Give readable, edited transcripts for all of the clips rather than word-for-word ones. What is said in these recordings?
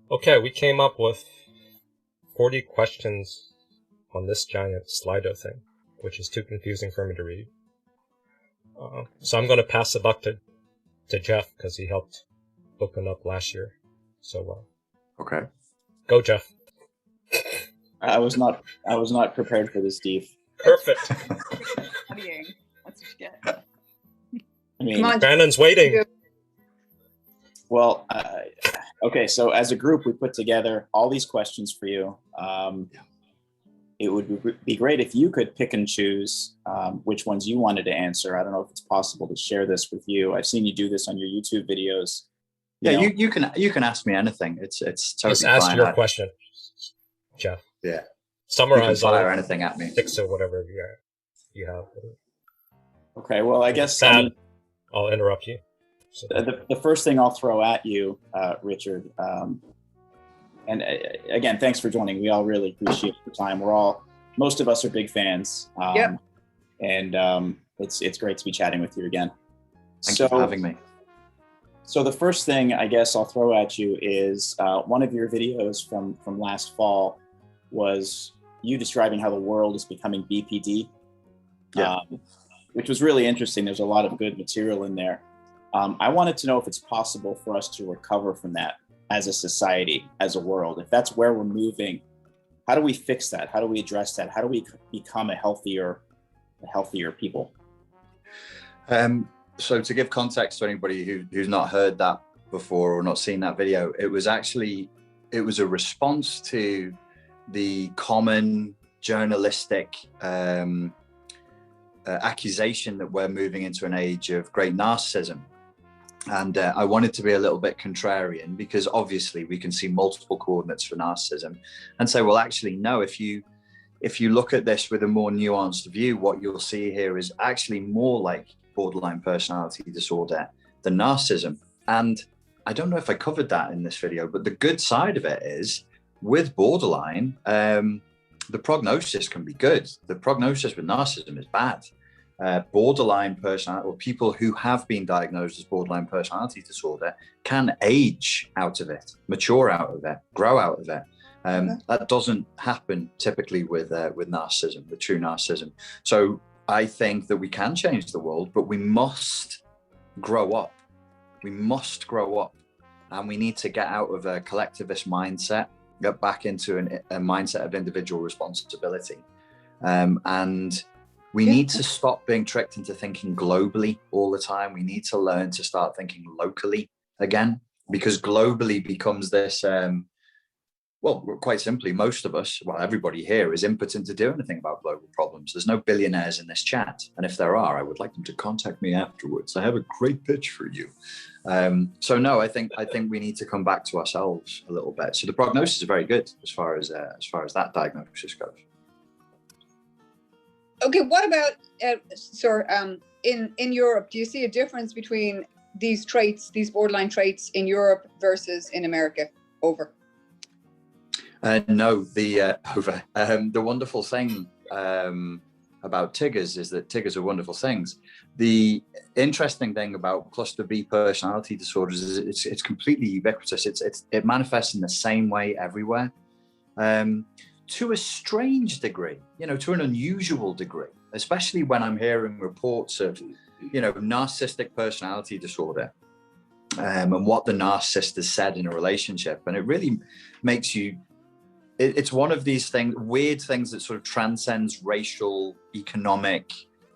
Okay, we came up with 40 questions on this giant Slido thing, which is too confusing for me to read. So I'm going to pass the buck to Jeff because he helped open up last year so well. Okay. Go, Jeff. I was not prepared for this, Steve. Perfect. That's what you get. I mean, Come on, Brandon's waiting. well, okay. So as a group, we put together all these questions for you. It would be great if you could pick and choose which ones you wanted to answer. I don't know if it's possible to share this with you. I've seen you do this on your YouTube videos. You can ask me anything. It's totally Just ask fine. your question, Jeff. Yeah. Summarize you can all fire anything at me. 6 or whatever you have. Okay. Well, I guess I'll interrupt you. So. The first thing I'll throw at you, Richard, and again, thanks for joining. We all really appreciate the time. Most of us are big fans. Yep. And it's great to be chatting with you again. Thank you for having me. So the first thing I guess I'll throw at you is one of your videos from last fall was you describing how the world is becoming BPD, which was really interesting. There's a lot of good material in there. I wanted to know if it's possible for us to recover from that as a society, as a world. If that's where we're moving, how do we fix that? How do we address that? How do we become a healthier people? So to give context to anybody who's not heard that before or not seen that video, it was a response to the common journalistic accusation that we're moving into an age of great narcissism. And I wanted to be a little bit contrarian because obviously we can see multiple coordinates for narcissism and say, well, actually, no, if you look at this with a more nuanced view, what you'll see here is actually more like borderline personality disorder than narcissism. And I don't know if I covered that in this video, but the good side of it is with borderline, the prognosis can be good. The prognosis with narcissism is bad. Borderline personality, or people who have been diagnosed as borderline personality disorder, can age out of it, mature out of it, grow out of it. That doesn't happen typically with narcissism, with true narcissism. So I think that we can change the world, but we must grow up. We must grow up, and we need to get out of a collectivist mindset, get back into a mindset of individual responsibility. And we need to stop being tricked into thinking globally all the time. We need to learn to start thinking locally again, because globally becomes this, well, quite simply, most of us, well, everybody here is impotent to do anything about global problems. There's no billionaires in this chat. And if there are, I would like them to contact me afterwards. I have a great pitch for you. So no, I think we need to come back to ourselves a little bit. So the prognosis is very good as far as that diagnosis goes. Okay, what about in Europe? Do you see a difference between these traits, these borderline traits, in Europe versus in America? Over. No, the wonderful thing about Tiggers is that Tiggers are wonderful things. The interesting thing about cluster B personality disorders is it's completely ubiquitous. It manifests in the same way everywhere. To a strange degree, to an unusual degree, especially when I'm hearing reports of, narcissistic personality disorder, and what the narcissist has said in a relationship. And it really makes you, it's one of these weird things that sort of transcends racial, economic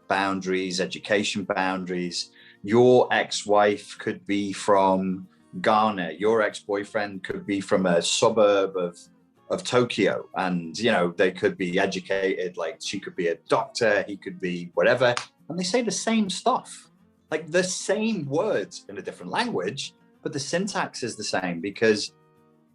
boundaries, education boundaries. Your ex-wife could be from Ghana. Your ex-boyfriend could be from a suburb of Tokyo, and they could be educated, like she could be a doctor, he could be whatever, and they say the same stuff, like the same words in a different language, but the syntax is the same, because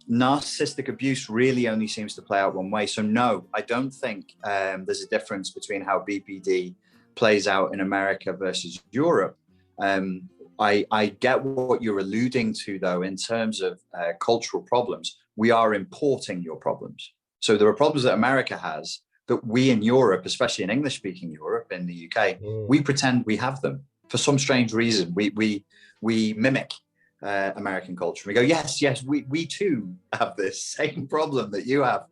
narcissistic abuse really only seems to play out one way. So no, I don't think there's a difference between how BPD plays out in America versus Europe. I get what you're alluding to, though, in terms of cultural problems. We are importing your problems. So there are problems that America has that we in Europe, especially in English-speaking Europe, in the UK, we pretend we have them for some strange reason. We mimic American culture. We go, yes, we too have this same problem that you have.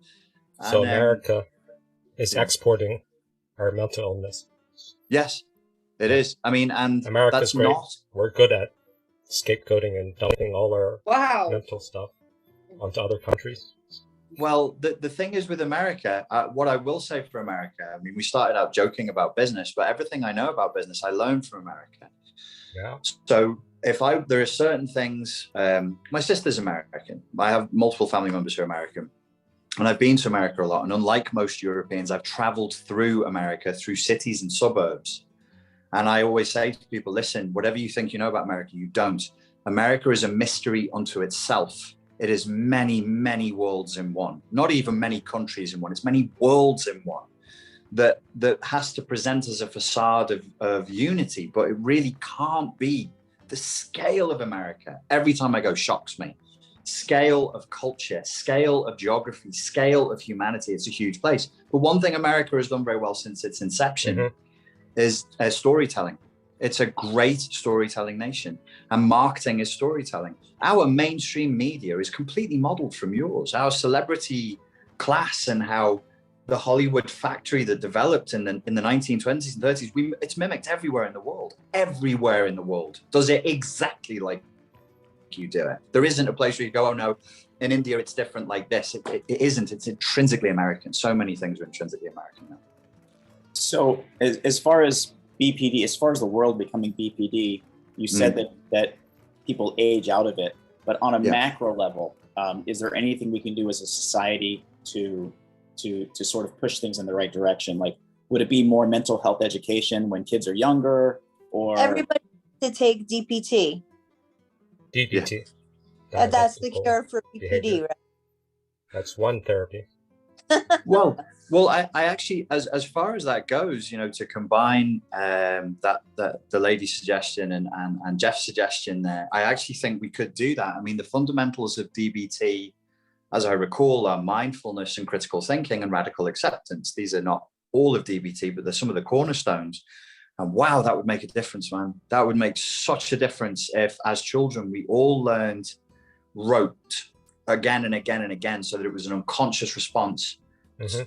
So And, America is exporting our mental illness. Yes, it is. I mean, and America's that's great. not. We're good at scapegoating and dumping all our Wow. mental stuff onto other countries. Well, the thing is with America, what I will say for America, I mean, we started out joking about business, but everything I know about business, I learned from America. Yeah. So there are certain things, my sister's American. I have multiple family members who are American. And I've been to America a lot. And unlike most Europeans, I've traveled through America, through cities and suburbs. And I always say to people, listen, whatever you think you know about America, you don't. America is a mystery unto itself. It is many, many worlds in one. Not even many countries in one. It's many worlds in one that has to present as a facade of unity. But it really can't be. The scale of America, every time I go, shocks me. Scale of culture, scale of geography, scale of humanity. It's a huge place. But one thing America has done very well since its inception is storytelling. It's a great storytelling nation, and marketing is storytelling. Our mainstream media is completely modeled from yours. Our celebrity class and how the Hollywood factory that developed in the 1920s and 30s, it's mimicked everywhere in the world. Everywhere in the world does it exactly like you do it. There isn't a place where you go, oh no, in India it's different like this. It isn't. It's intrinsically American. So many things are intrinsically American now. So as far as BPD, as far as the world becoming BPD, you said that people age out of it, but on a macro level, is there anything we can do as a society to sort of push things in the right direction? Like, would it be more mental health education when kids are younger, or everybody to take DPT? DPT. That's the cure for BPD, behavior. right? That's one therapy. Well, I actually, as far as that goes, you know, to combine the lady's suggestion and Jeff's suggestion there, I actually think we could do that. I mean, the fundamentals of DBT, as I recall, are mindfulness and critical thinking and radical acceptance. These are not all of DBT, but they're some of the cornerstones. And wow, that would make a difference, man. That would make such a difference if, as children, we all wrote again and again and again, so that it was an unconscious response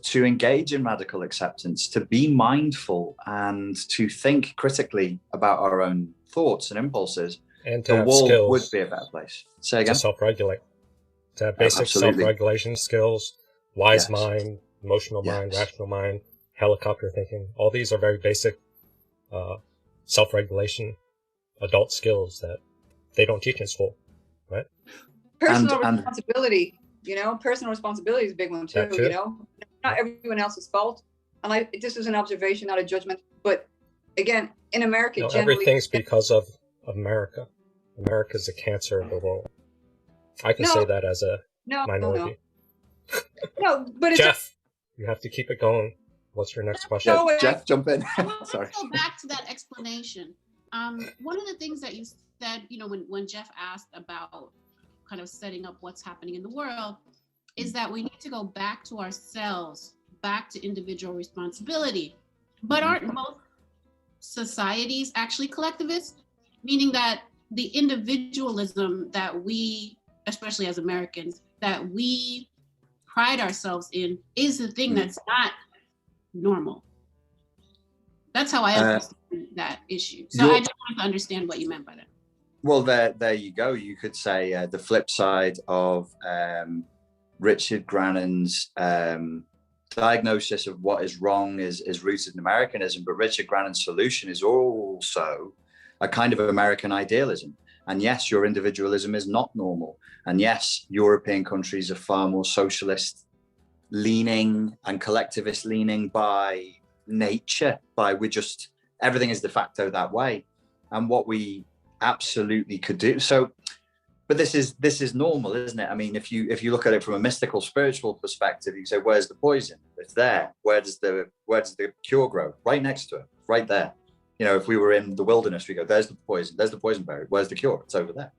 to engage in radical acceptance, to be mindful and to think critically about our own thoughts and impulses. And to the have world skills would be a better place. Say again? to self-regulate. To have basic Absolutely. self-regulation skills, wise Yes. mind, emotional mind, Yes. rational mind, helicopter thinking. All these are very basic self-regulation adult skills that they don't teach in school, right? Personal And- responsibility, you know, personal responsibility is a big one too, That too. you know, not everyone else's fault. And this is an observation, not a judgment. But again, in America, No, generally, everything's because of America. America's a cancer of the world. I can No. say that as a no, minority. no, but it's Jeff, you have to keep it going. What's your next question? No, Jeff, jump in. I want Sorry. to go back to that explanation. One of the things that you said, you know, when Jeff asked about kind of setting up what's happening in the world, is that we need to go back to ourselves, back to individual responsibility. But aren't most societies actually collectivist? Meaning that the individualism that we, especially as Americans, that we pride ourselves in is the thing that's not normal. That's how I understand that issue. So I just wanted to understand what you meant by that. Well, there you go. You could say the flip side of Richard Grannon's diagnosis of what is wrong is rooted in Americanism, but Richard Grannon's solution is also a kind of American idealism. And yes, your individualism is not normal. And yes, European countries are far more socialist leaning and collectivist leaning by nature, everything is de facto that way. And what we absolutely could do. So, but this is normal, isn't it? I mean, if you look at it from a mystical, spiritual perspective, you say, where's the poison? It's there. Where does the cure grow? Right next to it, right there. You know, if we were in the wilderness, we go, there's the poison berry. Where's the cure? It's over there.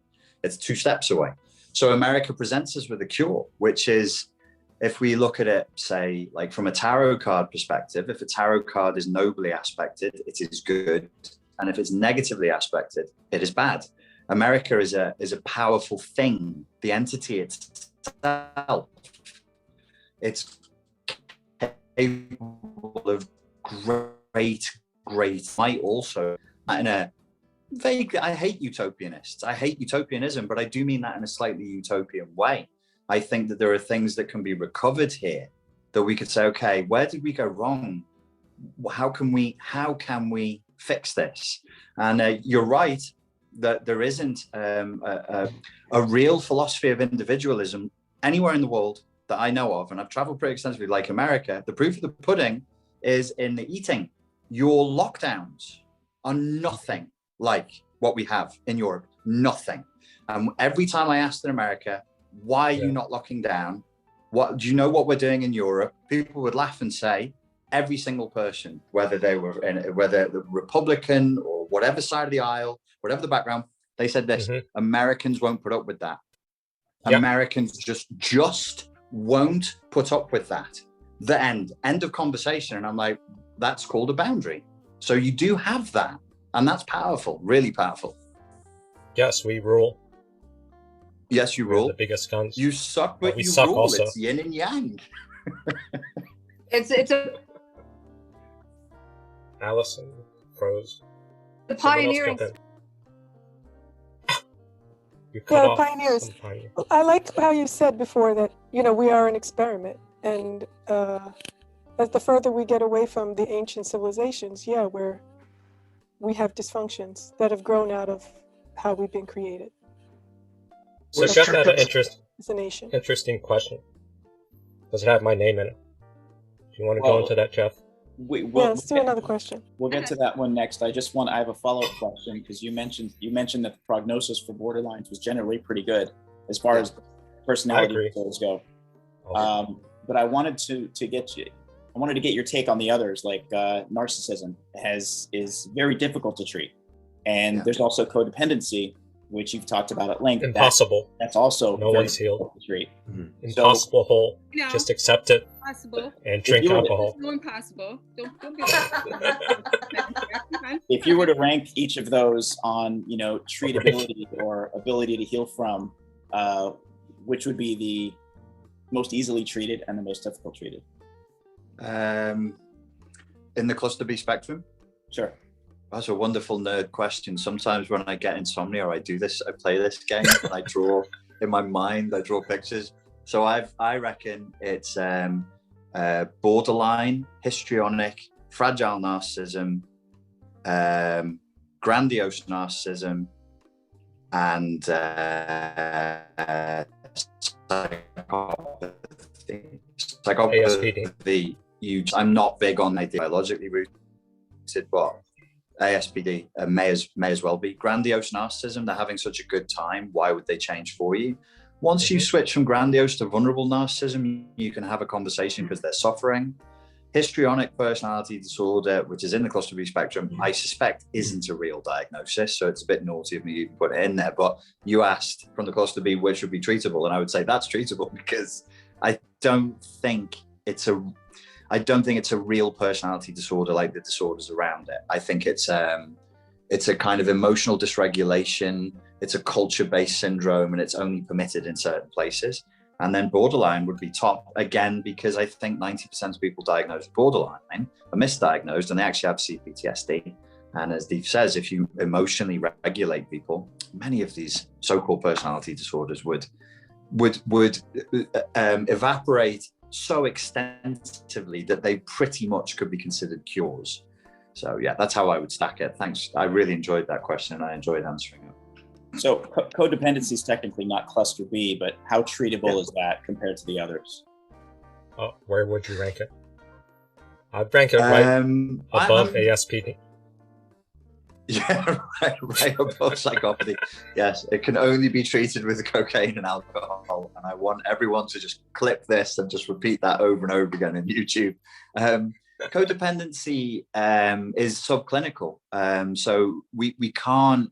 It's 2 steps away. So America presents us with a cure, which is, if we look at it, say, like from a tarot card perspective, if a tarot card is nobly aspected, it is good. And if it's negatively aspected, it is bad. America is a powerful thing. The entity itself, it's capable of great might also, in a vague, I hate utopianists. I hate utopianism, but I do mean that in a slightly utopian way. I think that there are things that can be recovered here that we could say, okay, where did we go wrong? How can we fix this? And you're right that there isn't a real philosophy of individualism anywhere in the world that I know of. And I've traveled pretty extensively, like America. The proof of the pudding is in the eating. Your lockdowns are nothing like what we have in Europe, nothing. Every time I asked in America, why are you not locking down? What do you know what we're doing in Europe? People would laugh and say, every single person, whether the Republican or whatever side of the aisle, whatever the background, they said this: Americans won't put up with that. Americans just won't put up with that. The end of conversation. And I'm like, that's called a boundary. So you do have that, and that's powerful, really powerful. Yes, we rule. Yes, you We're rule. the biggest guns. You suck, but we you suck rule. also. It's yin and yang. It's a Allison froze. the Someone else pioneering. jump in. You cut off pioneers. some pioneer. I like how you said before that, we are an experiment. And as the further we get away from the ancient civilizations, we have dysfunctions that have grown out of how we've been created So Jeff had an as a nation. interesting question. Does it have my name in it? Do you want to go into that, Jeff? Let's do another question. We'll get to that one next. I have a follow-up question, because you mentioned that the prognosis for borderlines was generally pretty good as far as personality disorders go. But I wanted to get your take on the others, like narcissism is very difficult to treat. And there's also codependency, which you've talked about at length. Impossible. That's also no one's healed. To treat. Impossible whole. Just accept it. Possible. And drink alcohol. No impossible. Don't be If you were to rank each of those on, treatability or ability to heal from, which would be the most easily treated and the most difficult treated? In the cluster B spectrum? Sure. That's a wonderful nerd question. Sometimes when I get insomnia, I play this game and I draw in my mind, I draw pictures. So I reckon it's borderline, histrionic, fragile narcissism, grandiose narcissism, and psychopathy. I'm not big on ideologically rooted, but ASPD may as well be. Grandiose narcissism, they're having such a good time. Why would they change for you? Once you switch from grandiose to vulnerable narcissism, you can have a conversation because they're suffering. Histrionic personality disorder, which is in the cluster B spectrum, I suspect isn't a real diagnosis. So it's a bit naughty of me to put it in there. But you asked from the cluster B which would be treatable, and I would say that's treatable because I don't think it's a real personality disorder like the disorders around it. I think it's a kind of emotional dysregulation. It's a culture-based syndrome, and it's only permitted in certain places. And then borderline would be top, again, because I think 90% of people diagnosed with borderline are misdiagnosed, and they actually have CPTSD. And as Deep says, if you emotionally regulate people, many of these so-called personality disorders would evaporate so extensively that they pretty much could be considered cures. So yeah, that's how I would stack it. Thanks. I really enjoyed that question, and I enjoyed answering it. So codependency is technically not cluster B, but how treatable is that compared to the others? Where would you rank it? I'd rank it right above ASPD. Yeah, right above psychopathy. Yes, it can only be treated with cocaine and alcohol. And I want everyone to just clip this and just repeat that over and over again in YouTube. Codependency is subclinical. So we can't,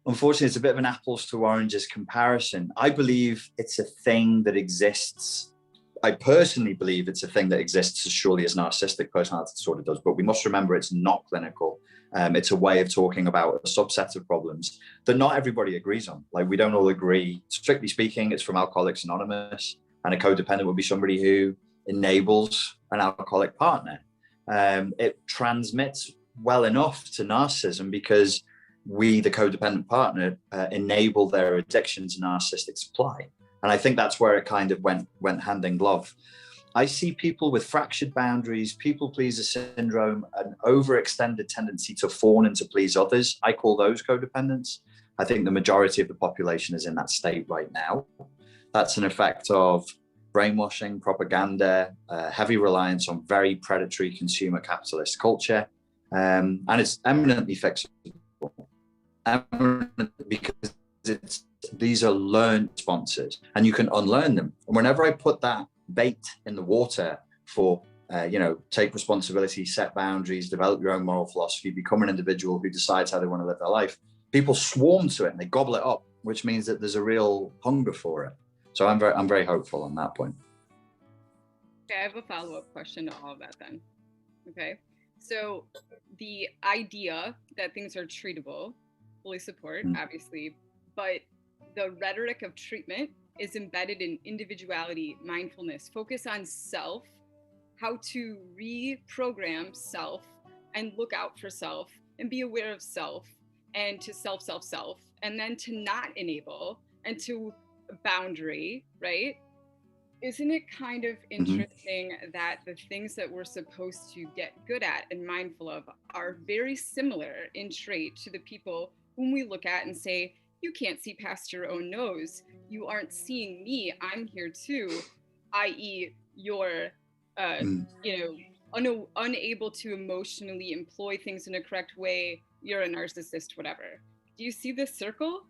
unfortunately, it's a bit of an apples to oranges comparison. I believe it's a thing that exists. I personally believe it's a thing that exists as surely as narcissistic personality disorder does, but we must remember it's not clinical. It's a way of talking about a subset of problems that not everybody agrees on. Like, we don't all agree. Strictly speaking, it's from Alcoholics Anonymous, and a codependent would be somebody who enables an alcoholic partner. It transmits well enough to narcissism because we, the codependent partner, enable their addiction to narcissistic supply. And I think that's where it kind of went hand in glove. I see people with fractured boundaries, people pleaser syndrome, an overextended tendency to fawn and to please others. I call those codependents. I think the majority of the population is in that state right now. That's an effect of brainwashing, propaganda, heavy reliance on very predatory consumer capitalist culture. And it's eminently fixable. Because these are learned responses and you can unlearn them. And whenever I put that bait in the water for, take responsibility, set boundaries, develop your own moral philosophy, become an individual who decides how they want to live their life, people swarm to it and they gobble it up, which means that there's a real hunger for it. So I'm very hopeful on that point. Okay, I have a follow-up question to all of that then. Okay, so the idea that things are treatable, fully support, obviously, but the rhetoric of treatment is embedded in individuality, mindfulness, focus on self, how to reprogram self and look out for self and be aware of self and to self, and then to not enable and to boundary, right? Isn't it kind of interesting that the things that we're supposed to get good at and mindful of are very similar in trait to the people whom we look at and say, you can't see past your own nose. You aren't seeing me. I'm here too, i.e. you're, unable to emotionally employ things in a correct way. You're a narcissist, whatever. Do you see this circle?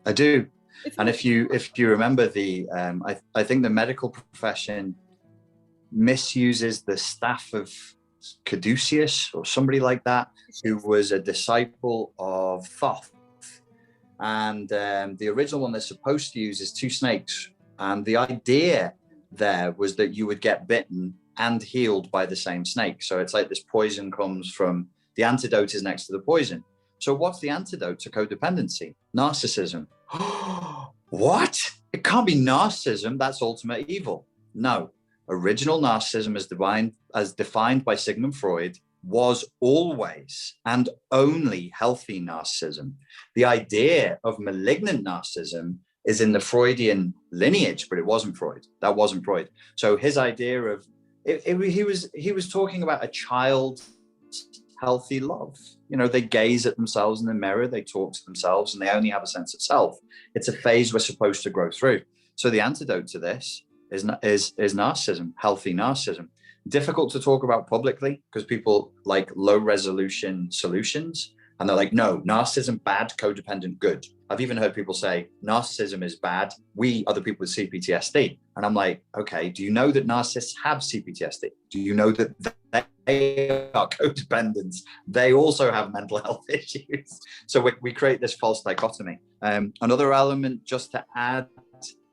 I do. And if you remember I think the medical profession misuses the staff of Caduceus or somebody like that, who was a disciple of Thoth. And the original one they're supposed to use is two snakes. And the idea there was that you would get bitten and healed by the same snake. So it's like this poison comes from, the antidote is next to the poison. So what's the antidote to codependency? Narcissism. What? It can't be narcissism. That's ultimate evil. No. Original narcissism as defined by Sigmund Freud was always and only healthy narcissism. The idea of malignant narcissism is in the Freudian lineage, but it wasn't Freud. That wasn't Freud. So his idea of he was talking about a child's healthy love. They gaze at themselves in the mirror, they talk to themselves, and they only have a sense of self. It's a phase we're supposed to grow through. So the antidote to this is narcissism, healthy narcissism. Difficult to talk about publicly because people like low resolution solutions. And they're like, no, narcissism, bad, codependent, good. I've even heard people say narcissism is bad. We are the people with CPTSD. And I'm like, okay, do you know that narcissists have CPTSD? Do you know that they are codependents? They also have mental health issues. So we create this false dichotomy. Another element just to add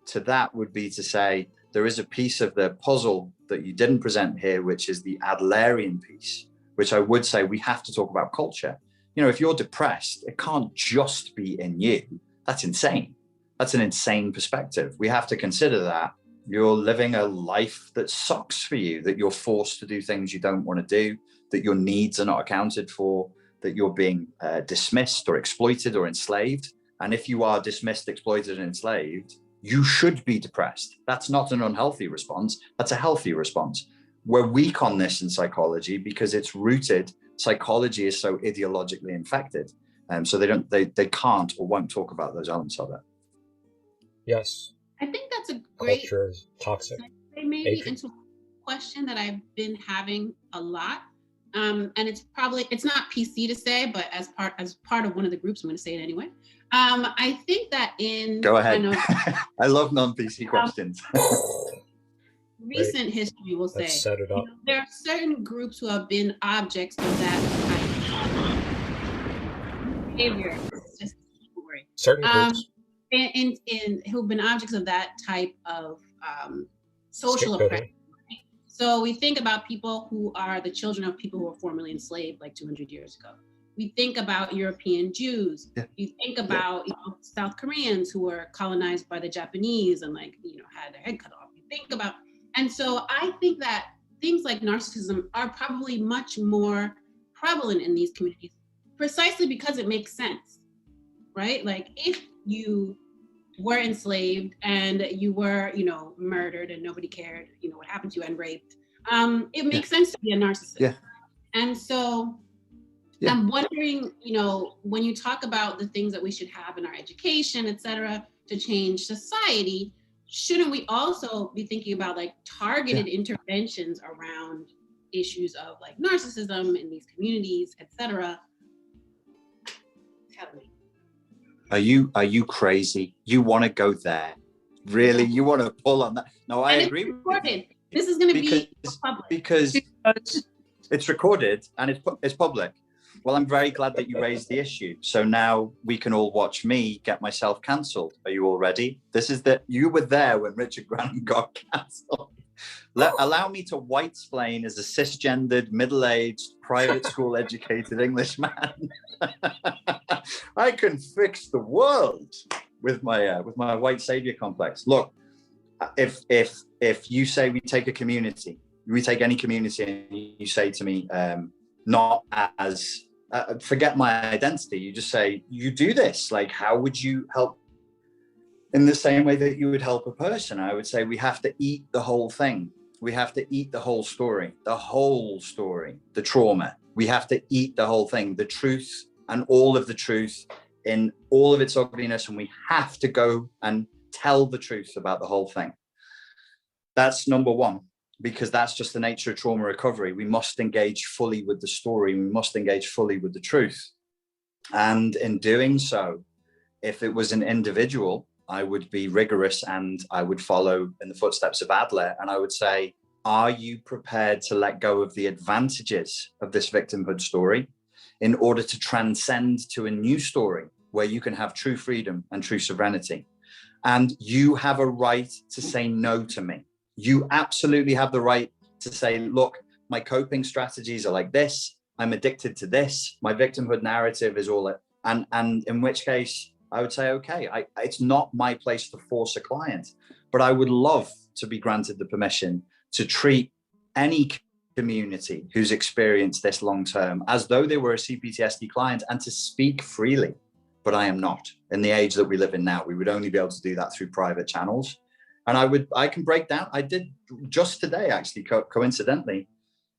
to that would be to say, there is a piece of the puzzle that you didn't present here, which is the Adlerian piece, which I would say we have to talk about culture. If you're depressed, it can't just be in you. That's insane. That's an insane perspective. We have to consider that you're living a life that sucks for you, that you're forced to do things you don't want to do, that your needs are not accounted for, that you're being dismissed or exploited or enslaved. And if you are dismissed, exploited, and enslaved, you should be depressed. That's not an unhealthy response. That's a healthy response. We're weak on this in psychology because it's rooted. Psychology is so ideologically infected, so they can't or won't talk about those elements of it. Yes. I think that's a great culture is toxic. Maybe into a question that I've been having a lot, and it's not PC to say, but as part of one of the groups, I'm going to say it anyway. I think that Go ahead. I love non-PC questions. Recent history will say set it up. There are certain groups who have been objects of that type of behavior. It's just a story. Certain groups. In who've been objects of that type of social oppression. So we think about people who are the children of people who were formerly enslaved like 200 years ago. We think about European Jews. Yeah. You think about South Koreans who were colonized by the Japanese and had their head cut off. You think about, and so I think that things like narcissism are probably much more prevalent in these communities, precisely because it makes sense, right? Like if you were enslaved and you were, murdered and nobody cared, what happened to you and raped, it makes sense to be a narcissist. Yeah. And so I'm wondering, when you talk about the things that we should have in our education, et cetera, to change society, shouldn't we also be thinking about targeted interventions around issues of narcissism in these communities, et cetera? Tell me. Are you crazy? You want to go there? Really? You want to pull on that? No, I agree. It's recorded. This is going to be public. Because it's recorded and it's public. Well, I'm very glad that you raised the issue. So now we can all watch me get myself cancelled. Are you all ready? You were there when Richard Grannon got cancelled. Allow me to white-splain as a cisgendered, middle-aged, private school educated Englishman. I can fix the world with my white savior complex. Look, if you say we take any community, and you say to me, not as forget my identity, you just say you do this. How would you help? In the same way that you would help a person, I would say we have to eat the whole thing. We have to eat the whole story, the trauma. We have to eat the whole thing, the truth and all of the truth in all of its ugliness. And we have to go and tell the truth about the whole thing. That's number one, because that's just the nature of trauma recovery. We must engage fully with the story. We must engage fully with the truth. And in doing so, if it was an individual, I would be rigorous and I would follow in the footsteps of Adler. And I would say, are you prepared to let go of the advantages of this victimhood story in order to transcend to a new story where you can have true freedom and true sovereignty? And you have a right to say no to me. You absolutely have the right to say, look, my coping strategies are like this. I'm addicted to this. My victimhood narrative is all it. And in which case, I would say, okay, it's not my place to force a client, but I would love to be granted the permission to treat any community who's experienced this long term as though they were a CPTSD client and to speak freely. But I am not. In the age that we live in now, we would only be able to do that through private channels. And I can break down. I did just today, actually, coincidentally,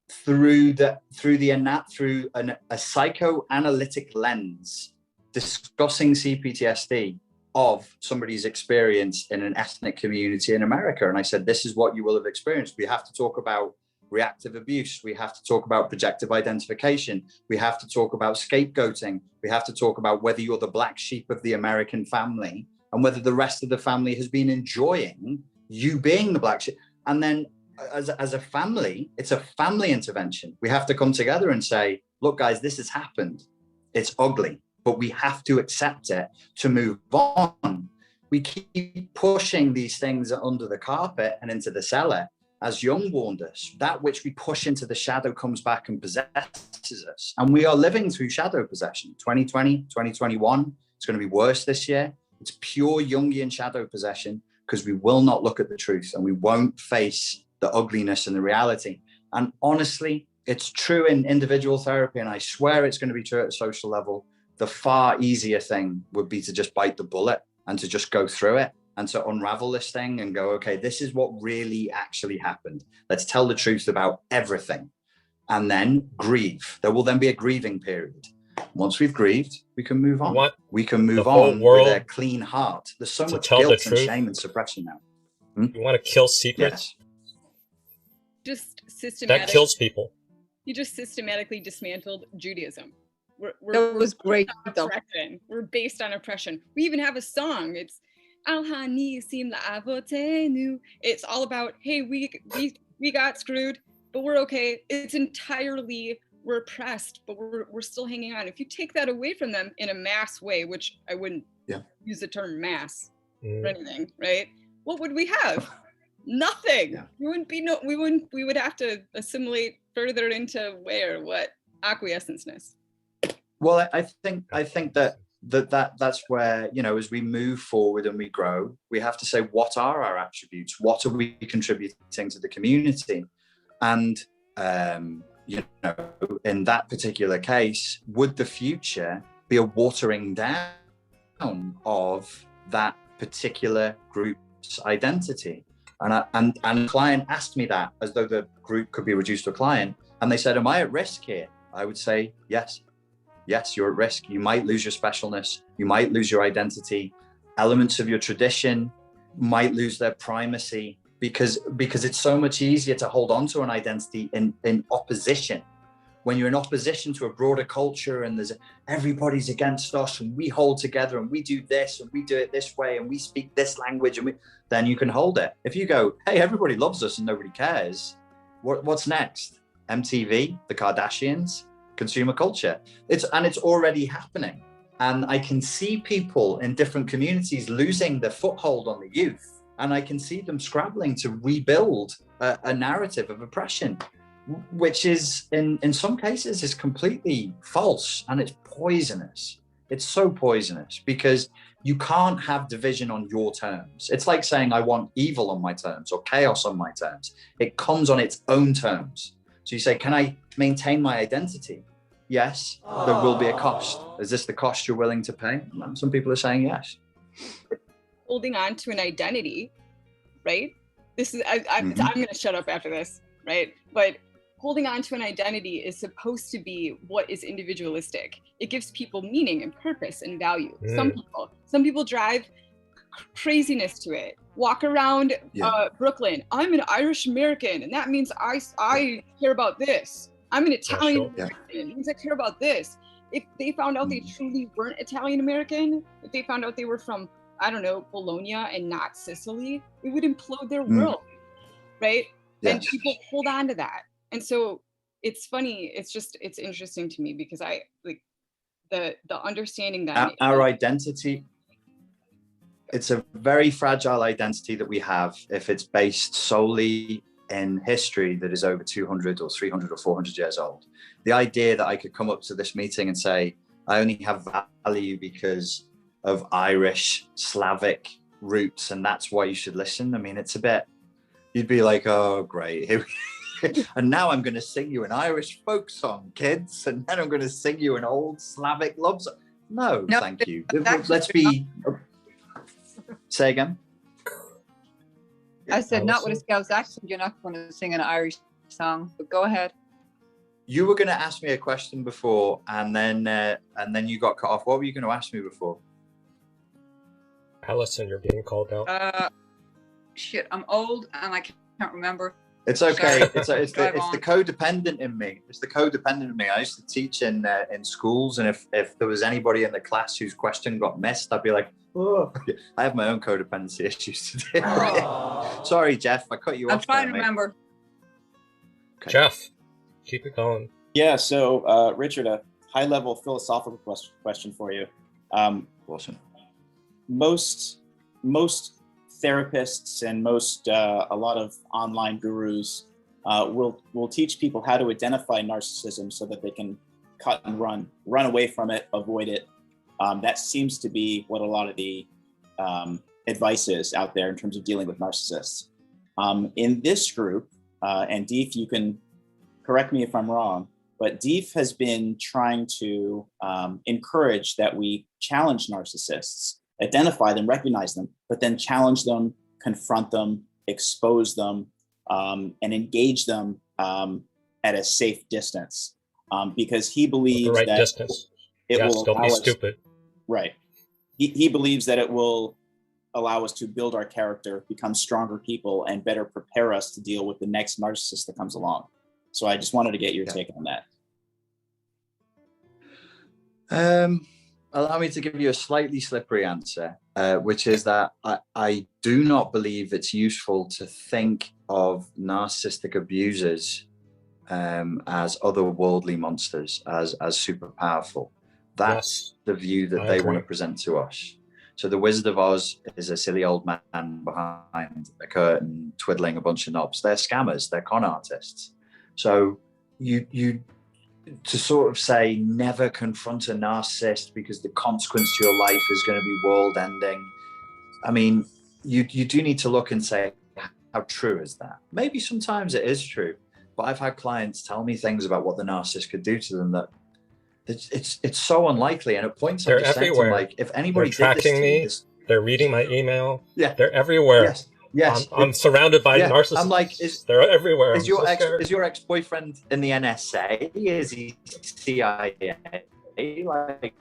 through a psychoanalytic lens, discussing CPTSD of somebody's experience in an ethnic community in America. And I said, this is what you will have experienced. We have to talk about reactive abuse. We have to talk about projective identification. We have to talk about scapegoating. We have to talk about whether you're the black sheep of the American family and whether the rest of the family has been enjoying you being the black sheep. And then as a family, it's a family intervention. We have to come together and say, look, guys, this has happened. It's ugly, but we have to accept it to move on. We keep pushing these things under the carpet and into the cellar. As Jung warned us, that which we push into the shadow comes back and possesses us. And we are living through shadow possession. 2020, 2021, it's going to be worse this year. It's pure Jungian shadow possession because we will not look at the truth and we won't face the ugliness and the reality. And honestly, it's true in individual therapy, and I swear it's going to be true at a social level. The far easier thing would be to just bite the bullet and to just go through it and to unravel this thing and go, okay, this is what really actually happened. Let's tell the truth about everything and then grieve. There will then be a grieving period. Once we've grieved, we can move on. We can move on with a clean heart. There's so much guilt and shame and suppression now. You want to kill secrets? Yes. Just systematic. That kills people. You just systematically dismantled Judaism. That was great. We're based on oppression. We even have a song. It's Al Hanisim La'avotenu. It's all about, hey, we got screwed, but we're okay. It's entirely, we're oppressed, but we're still hanging on. If you take that away from them in a mass way, which I wouldn't use the term mass or anything, right? What would we have? Nothing. Yeah. We would have to assimilate further into what acquiescence. Well, I think that's where, you know, as we move forward and we grow, we have to say, what are our attributes? What are we contributing to the community? And you know, in that particular case, would the future be a watering down of that particular group's identity? And a client asked me that, as though the group could be reduced to a client, and they said, am I at risk here? I would say, yes, you're at risk. You might lose your specialness. You might lose your identity. Elements of your tradition might lose their primacy, because it's so much easier to hold on to an identity in opposition. When you're in opposition to a broader culture and everybody's against us and we hold together and we do this and we do it this way and we speak this language, and then you can hold it. If you go, hey, everybody loves us and nobody cares, what's next? MTV, the Kardashians, consumer culture. It's already happening. And I can see people in different communities losing their foothold on the youth. And I can see them scrabbling to rebuild a narrative of oppression, which is in some cases is completely false, and it's poisonous. It's so poisonous, because you can't have division on your terms. It's like saying I want evil on my terms or chaos on my terms. It comes on its own terms. So you say, can I maintain my identity? Yes, there will be a cost. Is this the cost you're willing to pay? Some people are saying yes. Holding on to an identity, right? I'm going to shut up after this, right? But holding on to an identity is supposed to be what is individualistic. It gives people meaning and purpose and value. Some people drive craziness to it. Walk around Brooklyn. I'm an Irish American, and that means I care about this. I'm an Italian American. It means I care about this. If they found out they truly weren't Italian American, if they found out they were from, I don't know, Bologna and not Sicily, it would implode their world, right? Yes. And people hold on to that. And so it's funny. It's interesting to me, because I like the understanding that our identity. It's a very fragile identity that we have if it's based solely in history that is over 200 or 300 or 400 years old. The idea that I could come up to this meeting and say, I only have value because of Irish, Slavic roots, and that's why you should listen. I mean, it's a bit, you'd be like, oh, great. And now I'm going to sing you an Irish folk song, kids. And then I'm going to sing you an old Slavic love song. No, thank you. Let's be... Say again? I said, not with a Scouse accent, you're not going to sing an Irish song, but go ahead. You were going to ask me a question before, and then you got cut off. What were you going to ask me before? Allison, you're being called out. Shit, I'm old and I can't remember. It's okay. It's the codependent in me. It's the codependent in me. I used to teach in schools, and if there was anybody in the class whose question got missed, I'd be like, oh, I have my own codependency issues to deal with. Sorry, Jeff, I cut you off. I'm trying to remember. Okay. Jeff, keep it going. Yeah, so Richard, a high-level philosophical question for you. Awesome. Most therapists and a lot of online gurus will teach people how to identify narcissism so that they can cut and run away from it, avoid it. That seems to be what a lot of the advice is out there in terms of dealing with narcissists. In this group, and Deef, you can correct me if I'm wrong, but Deef has been trying to encourage that we challenge narcissists, identify them, recognize them, but then challenge them, confront them, expose them, and engage them at a safe distance, because he believes the right that distance. It will don't be stupid. Right. He believes that it will allow us to build our character, become stronger people, and better prepare us to deal with the next narcissist that comes along. So I just wanted to get your take on that. Allow me to give you a slightly slippery answer, which is that I do not believe it's useful to think of narcissistic abusers as otherworldly monsters, as super powerful. That's the view that they want to present to us. So the Wizard of Oz is a silly old man behind a curtain twiddling a bunch of knobs. They're scammers, they're con artists. So you to sort of say never confront a narcissist because the consequence to your life is going to be world ending. I mean, you do need to look and say, how true is that? Maybe sometimes it is true, but I've had clients tell me things about what the narcissist could do to them that it's so unlikely. And at points They're I'm just saying to them, like, if anybody They're did this tracking to me. you, They're reading my email. Yeah. They're everywhere. Yes. Yes. I'm surrounded by narcissists. I'm like, they're everywhere. Is your ex-boyfriend in the NSA? Is he CIA? Like,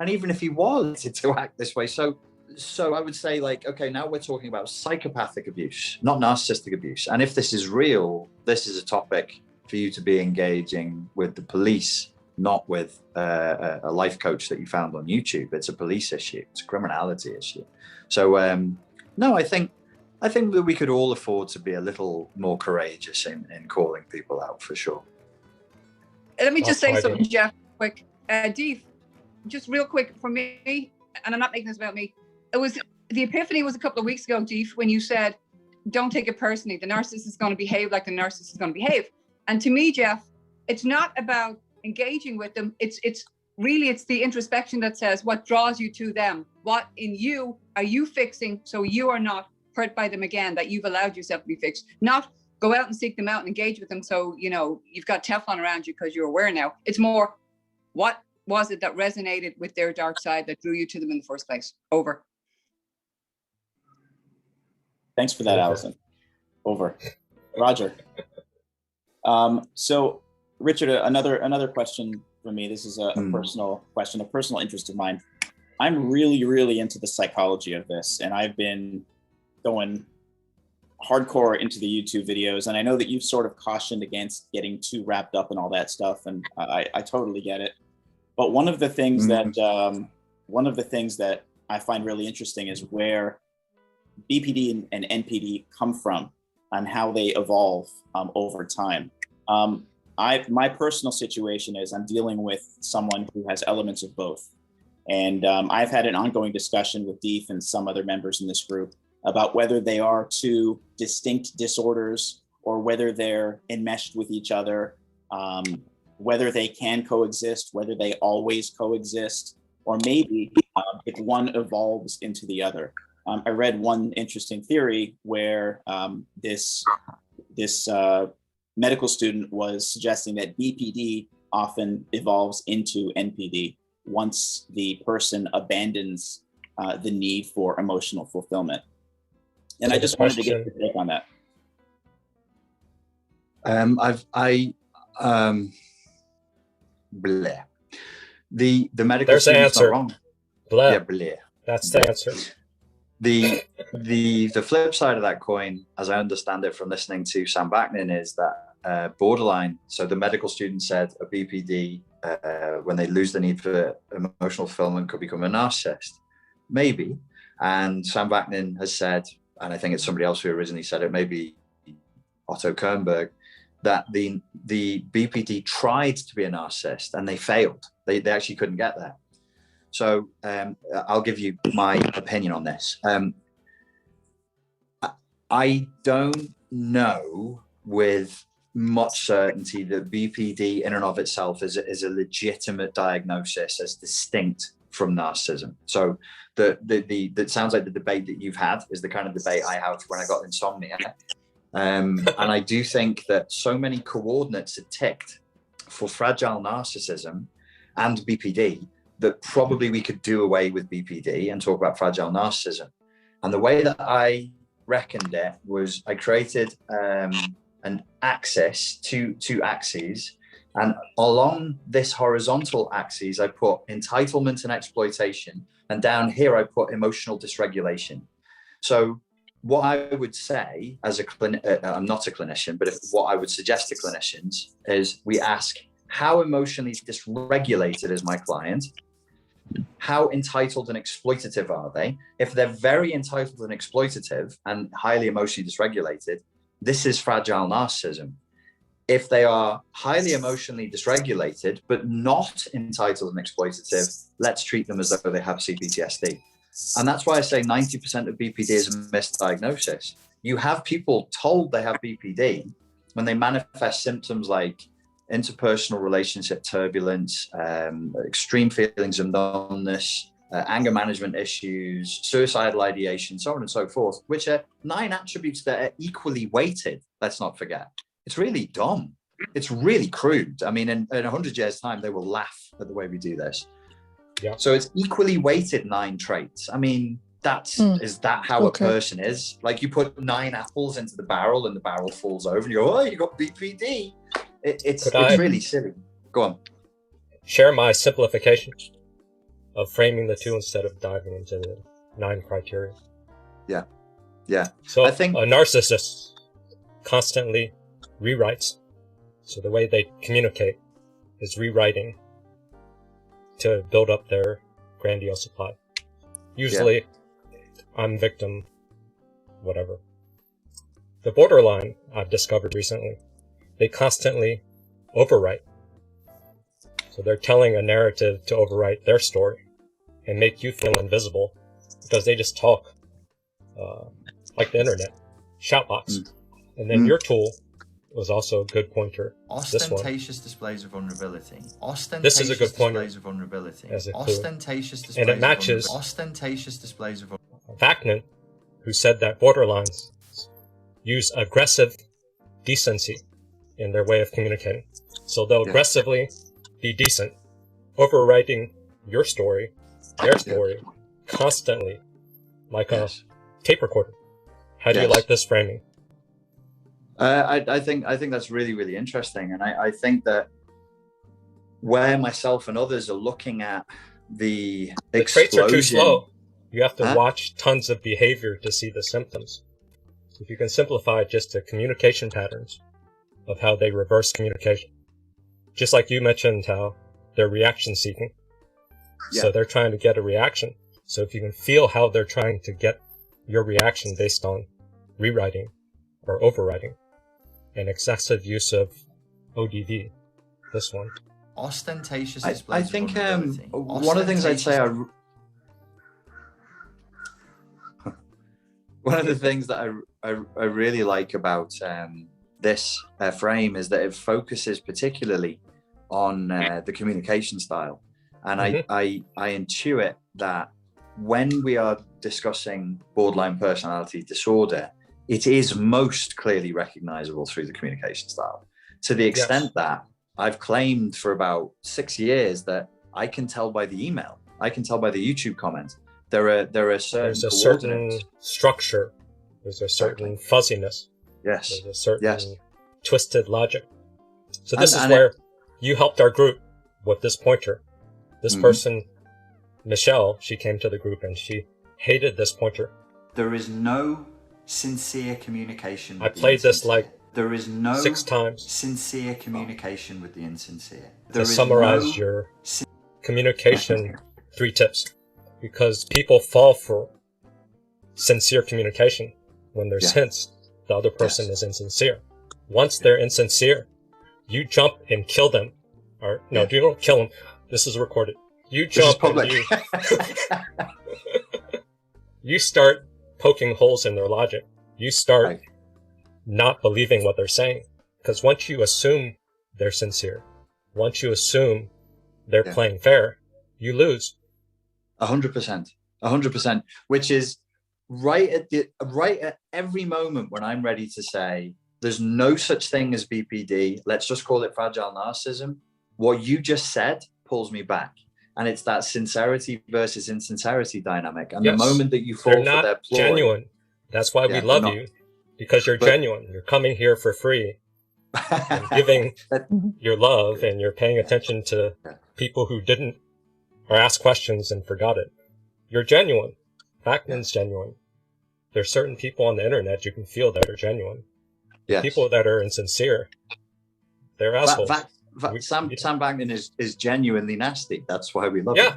and even if he was to act this way, so I would say, like, okay, now we're talking about psychopathic abuse, not narcissistic abuse. And if this is real, this is a topic for you to be engaging with the police, not with a life coach that you found on YouTube. It's a police issue. It's a criminality issue. So no, I think that we could all afford to be a little more courageous in calling people out, for sure. Let me just say something, Jeff, quick. Deef, just real quick for me, and I'm not making this about me. It was the epiphany was a couple of weeks ago, Deef, when you said, don't take it personally. The narcissist is going to behave like the narcissist is going to behave. And to me, Jeff, it's not about engaging with them. It's really the introspection that says what draws you to them. What in you are you fixing so you are not hurt by them again, that you've allowed yourself to be fixed. Not go out and seek them out and engage with them so, you know, you've got Teflon around you because you're aware now. It's more, what was it that resonated with their dark side that drew you to them in the first place? Over. Thanks for that, Allison. Over. Roger. So, Richard, another question for me. This is a personal question, a personal interest of mine. I'm really, really into the psychology of this, and I've been going hardcore into the YouTube videos. And I know that you've sort of cautioned against getting too wrapped up in all that stuff, and I totally get it. But one of the things that I find really interesting is where BPD and NPD come from and how they evolve over time. My personal situation is I'm dealing with someone who has elements of both. And I've had an ongoing discussion with Deef and some other members in this group about whether they are two distinct disorders or whether they're enmeshed with each other, whether they can coexist, whether they always coexist, or maybe if one evolves into the other. I read one interesting theory where this medical student was suggesting that BPD often evolves into NPD once the person abandons the need for emotional fulfillment. And I just wanted to get your take on that. Bleh. The medical There's the student's answer. not wrong. Bleh. Yeah, bleh. That's the answer. The flip side of that coin, as I understand it from listening to Sam Vaknin, is that borderline. So the medical student said a BPD, when they lose the need for emotional fulfillment, could become a narcissist. Maybe. And Sam Vaknin has said, and I think it's somebody else who originally said it, maybe Otto Kernberg, that the BPD tried to be a narcissist and they failed. They actually couldn't get there. So I'll give you my opinion on this. I don't know with much certainty that BPD in and of itself is a legitimate diagnosis as distinct from narcissism. So that sounds like the debate that you've had is the kind of debate I have when I got insomnia. And I do think that so many coordinates are ticked for fragile narcissism and BPD that probably we could do away with BPD and talk about fragile narcissism. And the way that I reckoned it was I created an axis, two axes, and along this horizontal axis, I put entitlement and exploitation, and down here I put emotional dysregulation. So what I would say as I'm not a clinician, but what I would suggest to clinicians is we ask, how emotionally dysregulated is my client? How entitled and exploitative are they? If they're very entitled and exploitative and highly emotionally dysregulated, this is fragile narcissism. if they are highly emotionally dysregulated, but not entitled and exploitative, let's treat them as though they have CPTSD. And that's why I say 90% of BPD is a misdiagnosis. You have people told they have BPD when they manifest symptoms like interpersonal relationship turbulence, extreme feelings of numbness, anger management issues, suicidal ideation, so on and so forth, which are 9 attributes that are equally weighted, let's not forget. It's really dumb. It's really crude. I mean, in 100 years' time, they will laugh at the way we do this. Yeah. So it's equally weighted 9 traits. I mean, is that how a person is? Like, you put 9 apples into the barrel and the barrel falls over and you go, oh, you got BPD. It's really silly. Go on. Share my simplification of framing the 2 instead of diving into the 9 criteria. Yeah. Yeah. So I think a narcissist constantly rewrites. So the way they communicate is rewriting to build up their grandiose supply. Usually, I'm victim, whatever. The borderline, I've discovered recently, they constantly overwrite. So they're telling a narrative to overwrite their story and make you feel invisible because they just talk like the internet, shoutbox. And then your tool was also a good pointer. Ostentatious displays of vulnerability. This is a good pointer displays of vulnerability. As a clue. Ostentatious displays and it matches ostentatious displays of Vaknin, who said that borderlines use aggressive decency in their way of communicating. So they'll aggressively be decent, overwriting your story, their story, constantly, like a tape recorder. How do you like this framing? I think that's really, really interesting. And I think that where myself and others are looking at the traits are too slow. You have to watch tons of behavior to see the symptoms. If you can simplify it just to communication patterns of how they reverse communication. Just like you mentioned how they're reaction seeking. So they're trying to get a reaction. So if you can feel how they're trying to get your reaction based on rewriting or overwriting and excessive use of ODV, this one. Ostentatious displays. I think one of the things I'd say one of the things that I really like about this frame is that it focuses particularly on the communication style. And I intuit that when we are discussing borderline personality disorder, it is most clearly recognizable through the communication style, to the extent that I've claimed for about 6 years that I can tell by the email, I can tell by the YouTube comment. There are certain There's a certain structure. There's a certain fuzziness. Yes. There's a certain twisted logic. So this is where you helped our group with this pointer. This person, Michelle, she came to the group and she hated this pointer. There is no sincere communication. I played this like there is no 6 times. Sincere communication with the insincere. To summarize your communication 3 tips. Because people fall for sincere communication when there's hints the other person is insincere. Once they're insincere, you jump and kill them. Or no, you don't kill them. This is recorded. You jump and you start poking holes in their logic. You start not believing what they're saying. Because once you assume they're sincere, once you assume they're playing fair, you lose. 100%, 100%, which is right at every moment when I'm ready to say, there's no such thing as BPD. Let's just call it fragile narcissism. What you just said pulls me back. And it's that sincerity versus insincerity dynamic. And the moment that you fall for their ploy, genuine. That's why we love you, because you're genuine. You're coming here for free, and giving your love, and you're paying attention to people who didn't, or ask questions and forgot it. You're genuine. Vaknin's genuine. There's certain people on the internet you can feel that are genuine. People that are insincere, they're assholes. Sam Vaknin is genuinely nasty. That's why we love him.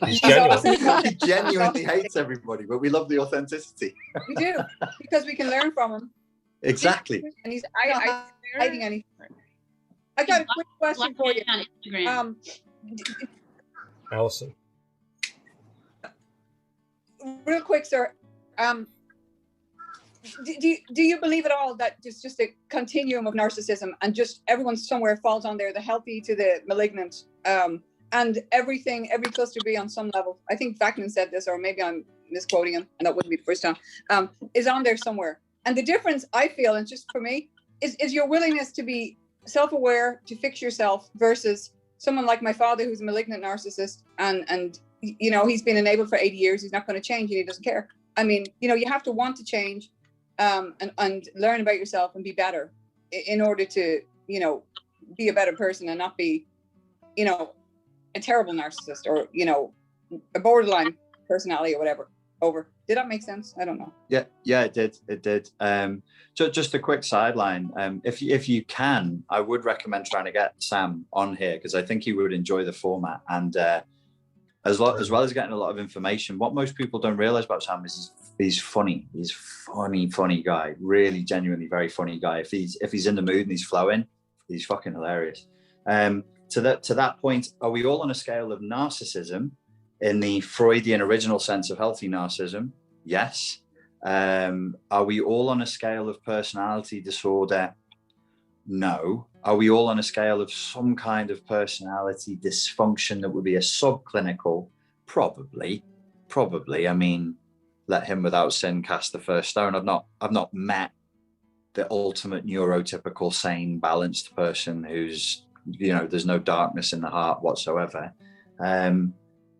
He's genuine. He genuinely hates everybody, but we love the authenticity. We do, because we can learn from him. Exactly. And he's I not hiding anything. I got a quick question for you. On Instagram. Allison. Real quick, sir. Do you believe at all that there's just a continuum of narcissism and just everyone somewhere falls on there, the healthy to the malignant, and every cluster B on some level? I think Vaknin said this, or maybe I'm misquoting him, and that wouldn't be the first time, is on there somewhere. And the difference I feel, and just for me, is your willingness to be self-aware, to fix yourself, versus someone like my father who's a malignant narcissist, and you know, he's been enabled for 80 years, he's not going to change and he doesn't care. I mean, you know, you have to want to change, and learn about yourself and be better in order to, you know, be a better person and not be, you know, a terrible narcissist or, you know, a borderline personality or whatever. Over. Did that make sense? I don't know. Yeah, it did. Just a quick sideline. If you can, I would recommend trying to get Sam on here, because I think he would enjoy the format. And as well as getting a lot of information, what most people don't realize about Sam is he's funny. He's funny guy. Really, genuinely very funny guy. If he's in the mood and he's flowing, he's fucking hilarious. To that point, are we all on a scale of narcissism in the Freudian original sense of healthy narcissism? Yes. Are we all on a scale of personality disorder? No. Are we all on a scale of some kind of personality dysfunction that would be a subclinical? Probably. I mean, let him without sin cast the first stone. I've not met the ultimate neurotypical, sane, balanced person who's, you know, there's no darkness in the heart whatsoever.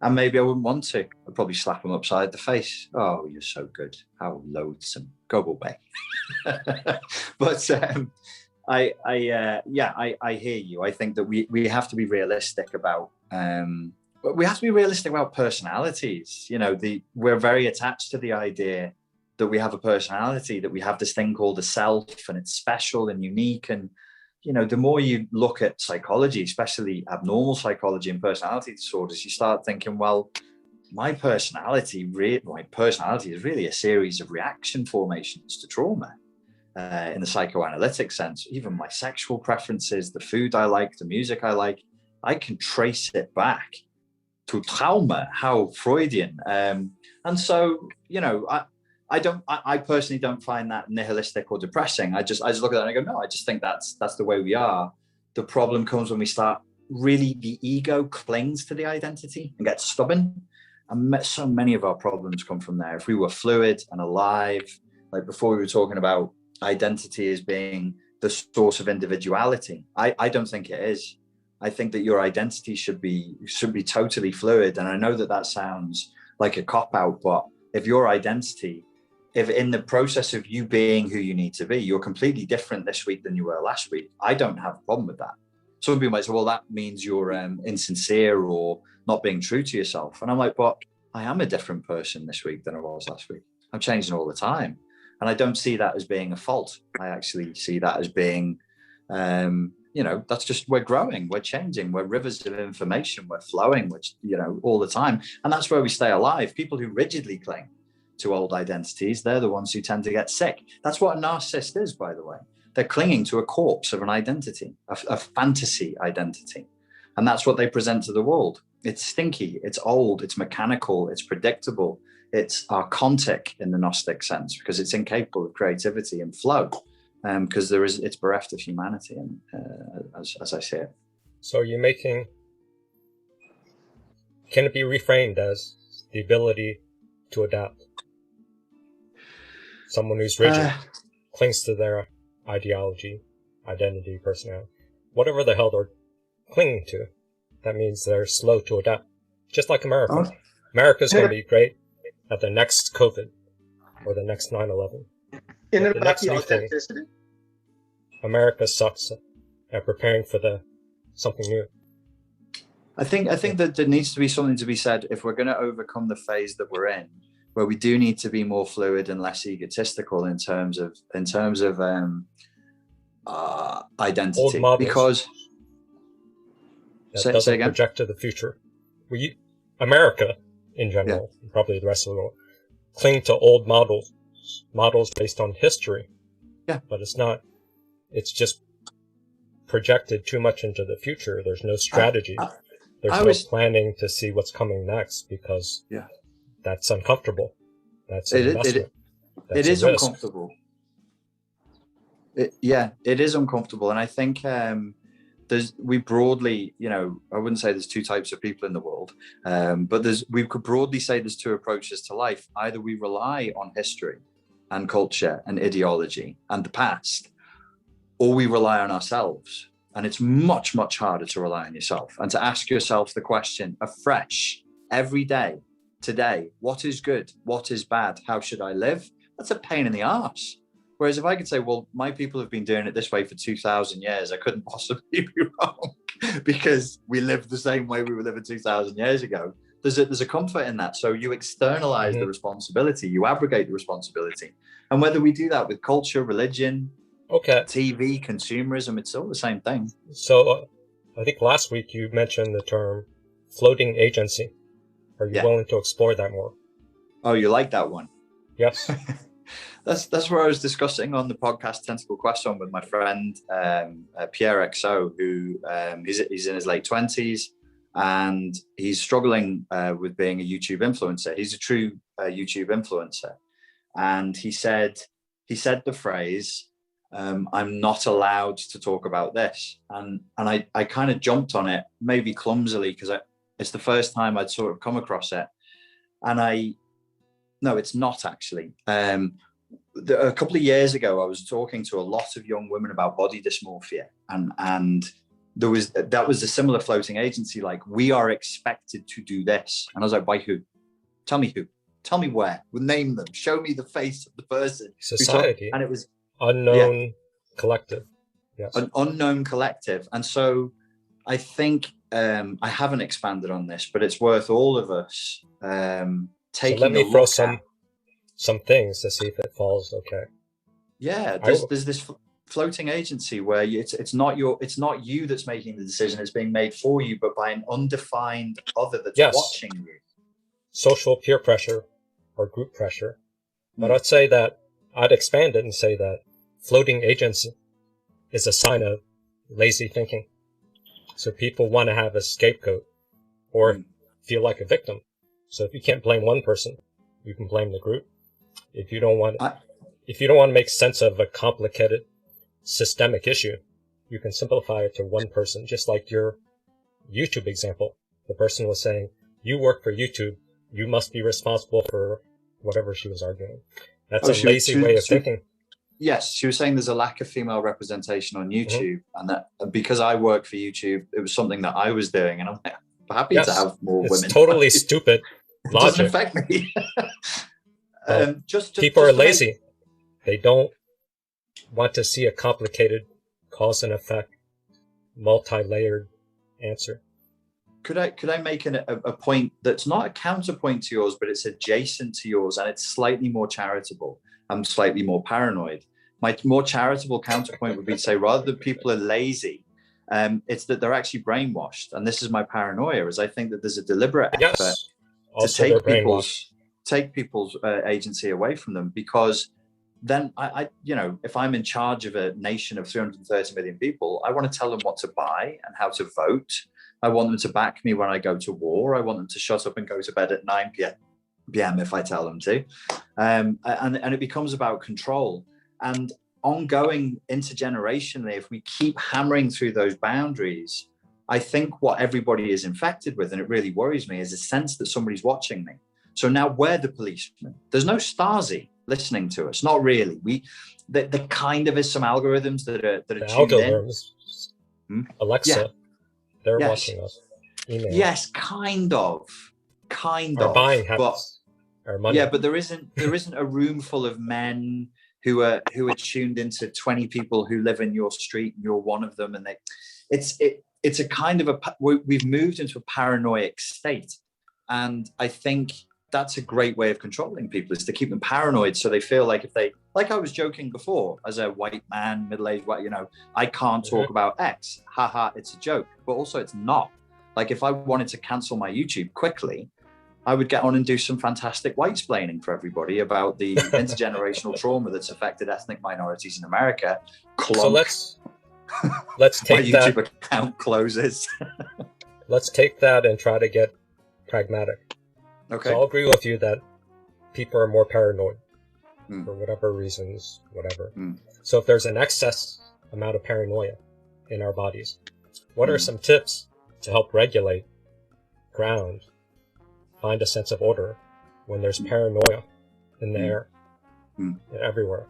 And maybe I wouldn't want to. I'd probably slap him upside the face. Oh, you're so good. How loathsome. Go away. But I hear you. I think that we have to be realistic about personalities. You know, we're very attached to the idea that we have a personality, that we have this thing called a self, and it's special and unique. And you know, the more you look at psychology, especially abnormal psychology and personality disorders, you start thinking, well, my personality is really a series of reaction formations to trauma. In the psychoanalytic sense, even my sexual preferences, the food I like, the music I like, I can trace it back to trauma, how Freudian. And so, you know, I personally don't find that nihilistic or depressing. I just look at that and I go, no, I just think that's the way we are. The problem comes when we start the ego clings to the identity and gets stubborn. And so many of our problems come from there. If we were fluid and alive, like before we were talking about identity as being the source of individuality, I don't think it is. I think that your identity should be totally fluid. And I know that sounds like a cop-out, but if your identity, if in the process of you being who you need to be, you're completely different this week than you were last week, I don't have a problem with that. Some people might say, well, that means you're insincere or not being true to yourself. And I'm like, but I am a different person this week than I was last week. I'm changing all the time. And I don't see that as being a fault. I actually see that as being, you know, that's just, we're growing, we're changing, we're rivers of information, we're flowing, which, you know, all the time. And that's where we stay alive. People who rigidly cling to old identities, they're the ones who tend to get sick. That's what a narcissist is, by the way. They're clinging to a corpse of an identity, a fantasy identity. And that's what they present to the world. It's stinky, it's old, it's mechanical, it's predictable, it's archontic in the Gnostic sense, because it's incapable of creativity and flow, because it's bereft of humanity, and as I see it. So can it be reframed as the ability to adapt? Someone who's rigid clings to their ideology, identity, personality, whatever the hell they're clinging to. That means they're slow to adapt. Just like America. Oh. America's going to be great at the next COVID or the next 9/11. The next new thing. America sucks at preparing for something new. I think that there needs to be something to be said if we're going to overcome the phase that we're in, where we do need to be more fluid and less egotistical in terms of identity. Old models because that doesn't project to the future. America in general, probably the rest of the world, cling to old models based on history, Yeah. But it's not, it's just projected too much into the future. There's no strategy. There's no planning to see what's coming next, because that's uncomfortable. That's an investment. It is uncomfortable. It is uncomfortable. And I think we broadly, I wouldn't say there's two types of people in the world, but we could broadly say there's two approaches to life. Either we rely on history and culture and ideology and the past, or we rely on ourselves. And it's much, much harder to rely on yourself and to ask yourself the question afresh every day, today, what is good? What is bad? How should I live? That's a pain in the arse. Whereas if I could say, well, my people have been doing it this way for 2,000 years, I couldn't possibly be wrong, because we live the same way we were living 2,000 years ago. There's a comfort in that. So you externalize the responsibility, you abrogate the responsibility. And whether we do that with culture, religion, TV, consumerism, it's all the same thing. So I think last week you mentioned the term floating agency. Are you willing to explore that more? Oh, you like that one? Yes. That's where I was discussing on the podcast Tentacle Question with my friend Pierre XO, who he's in his late 20s, and he's struggling with being a YouTube influencer. He's a true YouTube influencer, and he said the phrase, "I'm not allowed to talk about this," and I kind of jumped on it, maybe clumsily, because it's the first time I'd sort of come across it, and no, it's not actually. A couple of years ago, I was talking to a lot of young women about body dysmorphia, and that was a similar floating agency, like, we are expected to do this. And I was like, by who? Tell me who. Tell me where. We'll name them. Show me the face of the person. Society. And it was unknown collective. Yes. An unknown collective. And so I think I haven't expanded on this, but it's worth all of us taking. So let me throw some things to see if it falls okay. Yeah, there's this floating agency where it's not you that's making the decision. It's being made for you, but by an undefined other that's watching you. Social peer pressure or group pressure. But I'd expand it and say that floating agency is a sign of lazy thinking. So people want to have a scapegoat or feel like a victim. So if you can't blame one person, you can blame the group. If you don't want to make sense of a complicated systemic issue, you can simplify it to one person, just like your YouTube example. The person was saying, you work for YouTube, you must be responsible for whatever she was arguing. That's a lazy way of thinking. Yes, she was saying there's a lack of female representation on YouTube, and that because I work for YouTube, it was something that I was doing, and I'm happy to have more women. It's totally stupid logic. It doesn't affect me. People are lazy. They don't want to see a complicated cause and effect, multi-layered answer. Could I make a point that's not a counterpoint to yours, but it's adjacent to yours, and it's slightly more charitable? I'm slightly more paranoid. My more charitable counterpoint would be to say, rather than people are lazy, it's that they're actually brainwashed. And this is my paranoia, is I think that there's a deliberate effort to take people's agency away from them, because then I if I'm in charge of a nation of 330 million people, I want to tell them what to buy and how to vote. I want them to back me when I go to war. I want them to shut up and go to bed at 9 p.m. if I tell them to. And it becomes about control. And ongoing intergenerationally, if we keep hammering through those boundaries, I think what everybody is infected with, and it really worries me, is a sense that somebody's watching me. So now we're the policemen. There's no Stasi listening to us. Not really. There kind of is some algorithms that are tuned in. Alexa, they're watching us. Email. Yes, kind of. Our buying habits, our money. Yeah, but there isn't a room full of men who are tuned into 20 people who live in your street, and you're one of them, and it's a kind of we've moved into a paranoid state, and I think that's a great way of controlling people, is to keep them paranoid, so they feel like if they, like I was joking before, as a white man, middle-aged white, I can't talk about X. Haha, it's a joke. But also it's not. Like if I wanted to cancel my YouTube quickly, I would get on and do some fantastic white-splaining for everybody about the intergenerational trauma that's affected ethnic minorities in America. So let's take my that. YouTube account closes. Let's take that and try to get pragmatic. Okay. So I'll agree with you that people are more paranoid for whatever reasons, whatever. So if there's an excess amount of paranoia in our bodies, what are some tips to help regulate, ground, find a sense of order when there's paranoia in the air and everywhere?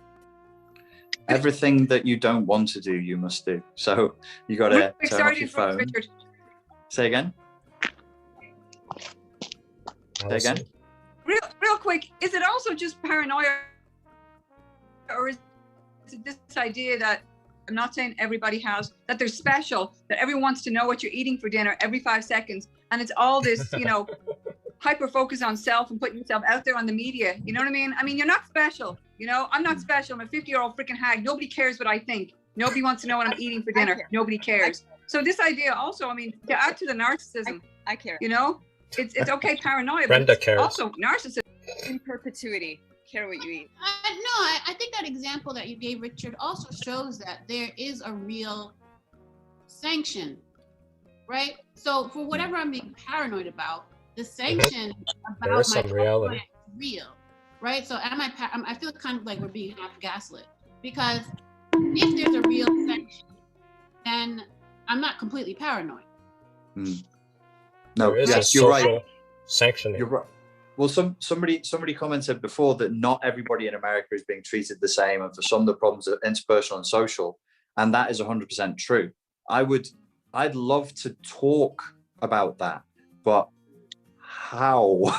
Everything that you don't want to do, you must do. So you got to turn off your phone. Richard. Say again. Say again. Real quick, is it also just paranoia, or is it this idea that, I'm not saying everybody has, that they're special, that everyone wants to know what you're eating for dinner every 5 seconds, and it's all this, hyper focus on self and putting yourself out there on the media. You know what I mean? I mean, you're not special. I'm not special. I'm a 50-year-old freaking hag. Nobody cares what I think. Nobody wants to know what I'm eating for dinner. Nobody cares. So this idea also, I mean, to add to the narcissism, I care. It's okay, paranoia, Brenda but cares. also narcissism. In perpetuity, care what you eat. I think that example that you gave, Richard, also shows that there is a real sanction, right? So for whatever I'm being paranoid about, the sanction There about is my some reality. is real, right? So I feel kind of like we're being half gaslit, because if there's a real sanction, then I'm not completely paranoid. No, There is yes, a you're right. social sanctioning. You're right. Well, somebody commented before that not everybody in America is being treated the same, and for some the problems are interpersonal and social, and that is 100% true. I'd love to talk about that, but how?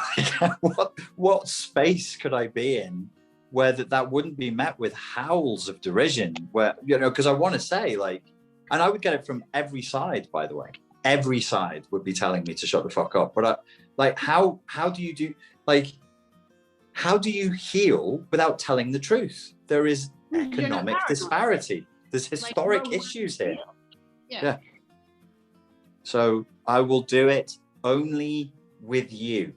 what space could I be in where that wouldn't be met with howls of derision? Where because I want to say and I would get it from every side, by the way. Every side would be telling me to shut the fuck up. But how do you do, how do you heal without telling the truth? There is economic disparity. There's historic issues here. Yeah. So I will do it only with you.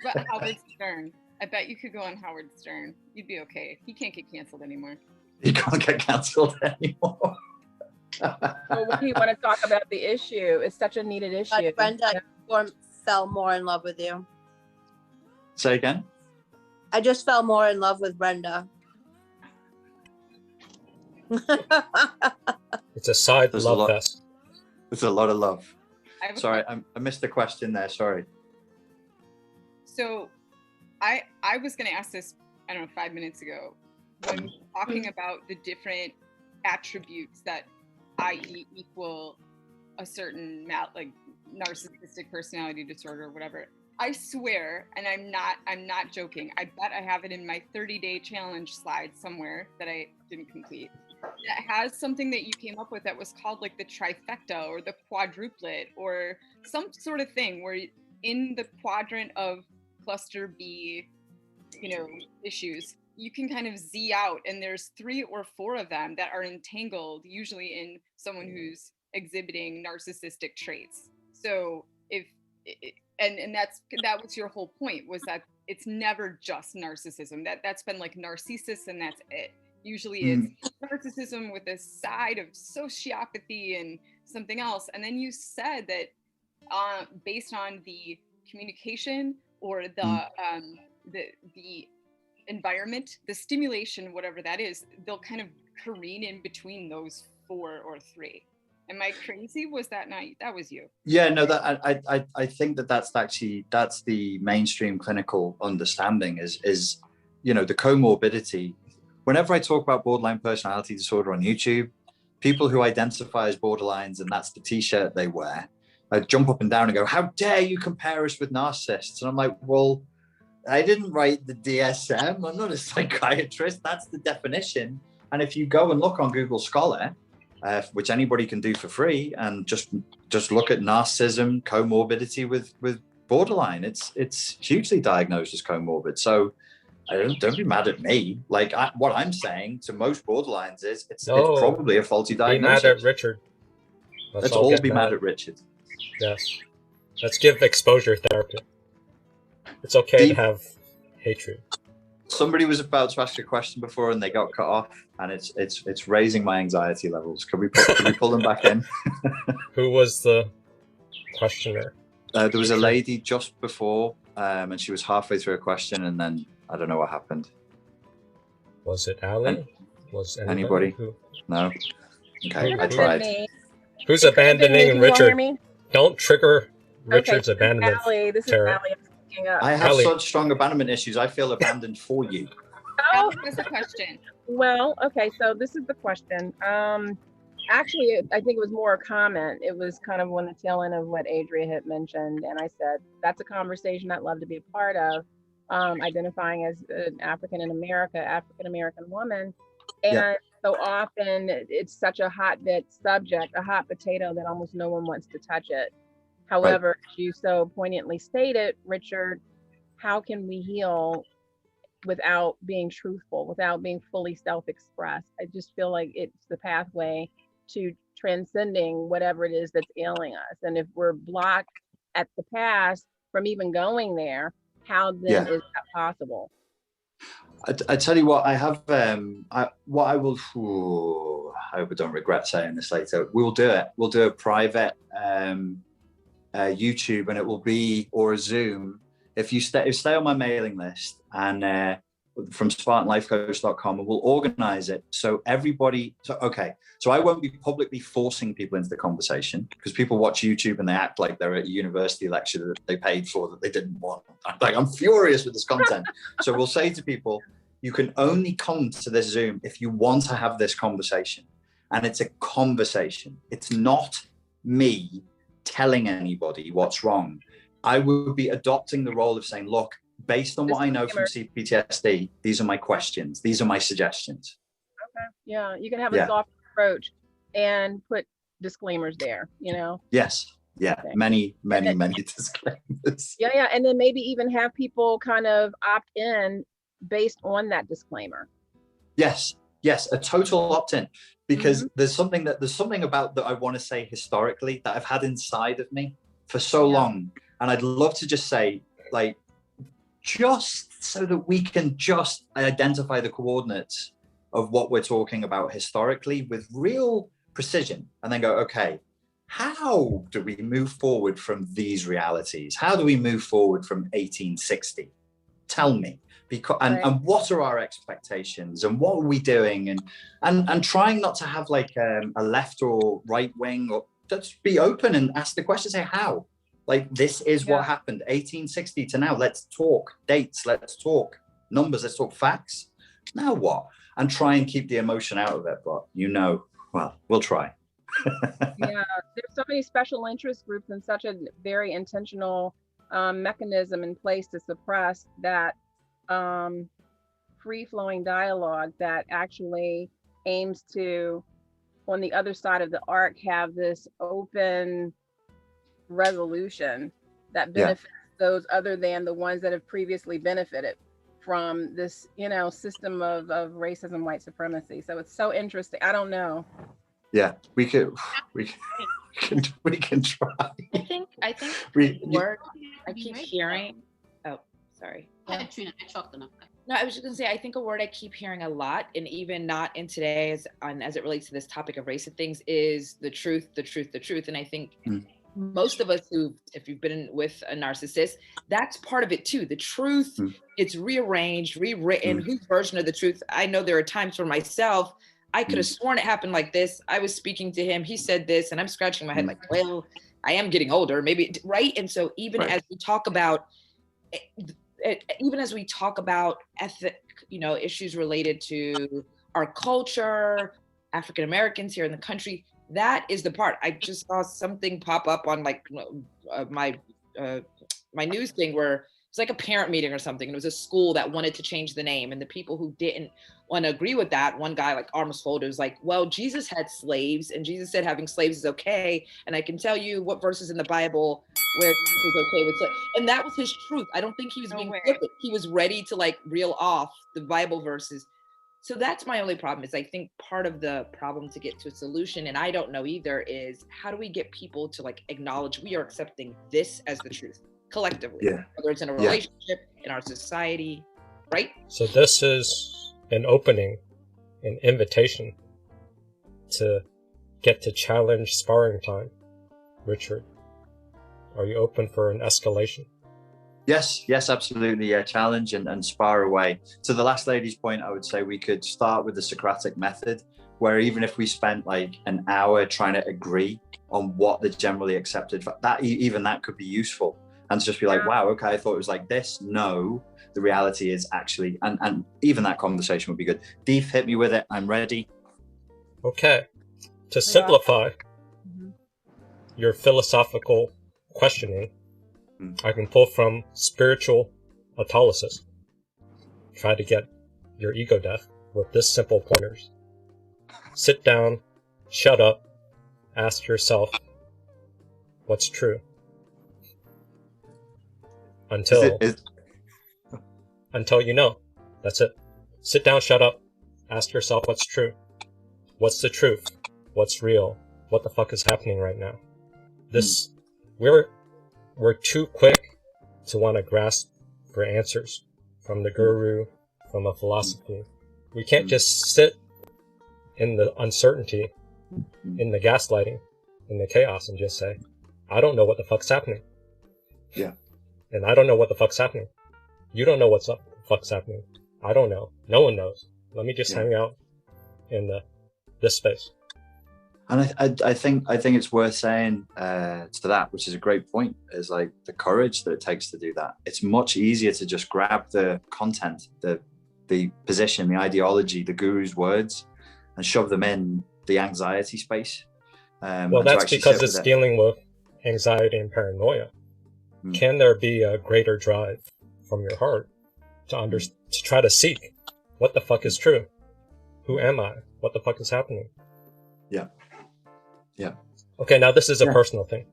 But Howard Stern. I bet you could go on Howard Stern. You'd be okay. He can't get canceled anymore. He can't get canceled anymore. Well, when you want to talk about the issue, it's such a needed issue. Brenda fell more in love with you. Say again? I just fell more in love with Brenda. It's a side love fest. There's a lot of love. Sorry, I missed the question there. Sorry. So I was going to ask this, 5 minutes ago, when talking about the different attributes that i.e. equal a certain narcissistic personality disorder or whatever. I swear, and I'm not joking, I bet I have it in my 30-day challenge slide somewhere that I didn't complete. That has something that you came up with that was called the trifecta or the quadruplet or some sort of thing where in the quadrant of cluster B, issues, you can kind of Z out, and there's 3 or 4 of them that are entangled, usually in someone who's exhibiting narcissistic traits. So that was your whole point, was that it's never just narcissism. That's been narcissist and that's it. Usually it's narcissism with a side of sociopathy and something else. And then you said that based on the communication or the environment, the stimulation, whatever that is, they'll kind of careen in between those 4 or 3. Am I crazy? Was that not? That was you. Yeah, no, that I think that's the mainstream clinical understanding is the comorbidity. Whenever I talk about borderline personality disorder on YouTube, people who identify as borderlines and that's the t-shirt they wear, I jump up and down and go, "How dare you compare us with narcissists?" And I'm like, well, I didn't write the DSM. I'm not a psychiatrist. That's the definition. And if you go and look on Google Scholar, which anybody can do for free, and just look at narcissism, comorbidity with borderline, it's hugely diagnosed as comorbid. So don't be mad at me. What I'm saying to most borderlines is it's probably a faulty diagnosis. Be mad at Richard. Let's all be mad at Richard. Yes. Let's give exposure therapy. It's okay to have hatred. Somebody was about to ask a question before and they got cut off, and it's raising my anxiety levels. Can we pull them back in? Who was the questioner? There was a lady just before, and she was halfway through a question, and then I don't know what happened. Was it Ali? Was anybody? Who? No. Okay, I tried. Who's abandoning Richard? Don't trigger Richard's Okay, abandonment. Allie, this is terror. Allie. I'm speaking up. I have Ali. such strong abandonment issues. I feel abandoned for you. Oh, What's the question? well, okay, so this is the question. Actually, I think it was more a comment. It was kind of on the tail end of what Adria had mentioned, and I said that's a conversation I'd love to be a part of. Identifying as an African American woman, and Yeah. so often it's such a hotbed subject, a hot potato that almost no one wants to touch it. However, as you so poignantly stated, Richard, how can we heal without being truthful, without being fully self-expressed? I just feel like it's the pathway to transcending whatever it is that's ailing us. And if we're blocked at the past from even going there, how then is that possible? I tell you what, I have I hope I don't regret saying this later. We'll do it. We'll do a private YouTube, and it will be, or a Zoom. If you stay on my mailing list, and from SpartanLifeCoach.com, and we'll organize it so everybody. So I won't be publicly forcing people into the conversation, because people watch YouTube and they act like they're at a university lecture that they paid for that they didn't want. I'm furious with this content. So we'll say to people, you can only come to this Zoom if you want to have this conversation, and it's a conversation. It's not me telling anybody what's wrong. I would be adopting the role of saying, look, based on what I know from CPTSD, these are my questions. These are my suggestions. Okay. Yeah, you can have a soft approach and put disclaimers there, you know? Yes. Yeah. Okay. Many disclaimers. Yeah. And then maybe even have people kind of opt in based on that disclaimer. Yes. A total opt-in, because there's something about that I want to say historically that I've had inside of me for so long. And I'd love to just say, like, just so that we can just identify the coordinates of what we're talking about historically with real precision, and then go, okay, how do we move forward from these realities? How do we move forward from 1860? Tell me. Because and what are our expectations, and what are we doing, and trying not to have like a left or right wing, or just be open and ask the question, say how. Like, this is what happened, 1860 to now. Let's talk dates, let's talk numbers, let's talk facts. Now what? And try and keep the emotion out of it. But we'll try. There's so many special interest groups and such a very intentional mechanism in place to suppress that free-flowing dialogue that actually aims to, on the other side of the arc, have this open resolution that benefits those other than the ones that have previously benefited from this, system of racism, white supremacy. So it's so interesting. I don't know. Yeah, we can try. I think the word I keep hearing. Oh, sorry. Trina, I chalked enough. No, I was just gonna say, I think a word I keep hearing a lot, and even not in today, as it relates to this topic of race and things, is the truth. And I think most of us if you've been with a narcissist, that's part of it too. The truth, it's rearranged, rewritten, whose version of the truth. I know there are times for myself, I could have sworn it happened like this. I was speaking to him, he said this, and I'm scratching my head like, well, I am getting older, maybe, right? And so even as we talk about issues related to our culture, African Americans here in the country, that is the part. I just saw something pop up on like my news thing where it's like a parent meeting or something. And it was a school that wanted to change the name, and the people who didn't want to agree with that, one guy like arms folded was like, well, Jesus had slaves, and Jesus said having slaves is okay. And I can tell you what verses in the Bible where Jesus was okay with slaves. And that was his truth. I don't think he was being flippant. He was ready to like reel off the Bible verses. So that's my only problem is I think part of the problem to get to a solution, and I don't know either, is how do we get people to like acknowledge we are accepting this as the truth collectively, whether it's in a relationship, in our society, right? So this is an opening, an invitation to get to challenge sparring time. Richard, are you open for an escalation? Yes, absolutely. Yeah, challenge and spar away. To the last lady's point, I would say we could start with the Socratic Method, where even if we spent like an hour trying to agree on what the generally accepted, even that could be useful. And just be like, wow, okay, I thought it was like this. No, the reality is actually, and even that conversation would be good. Deef, hit me with it. I'm ready. Okay. To simplify your philosophical questioning, I can pull from spiritual autolysis. Try to get your ego death with this simple pointers. Sit down, shut up, ask yourself what's true. Until you know. That's it. Sit down, shut up, ask yourself what's true. What's the truth? What's real? What the fuck is happening right now? We're too quick to want to grasp for answers from the guru, from a philosophy. We can't just sit in the uncertainty, in the gaslighting, in the chaos and just say, I don't know what the fuck's happening. Yeah. And I don't know what the fuck's happening. You don't know what the fuck's happening. I don't know. No one knows. Let me just hang out in this space. And I think it's worth saying to that, which is a great point, is like the courage that it takes to do that. It's much easier to just grab the content, the position, the ideology, the guru's words, and shove them in the anxiety space. Well, that's because it's dealing with anxiety and paranoia. Can there be a greater drive from your heart to try to seek what the fuck is true? Who am I? What the fuck is happening? Yeah. Okay, now this is a personal thing,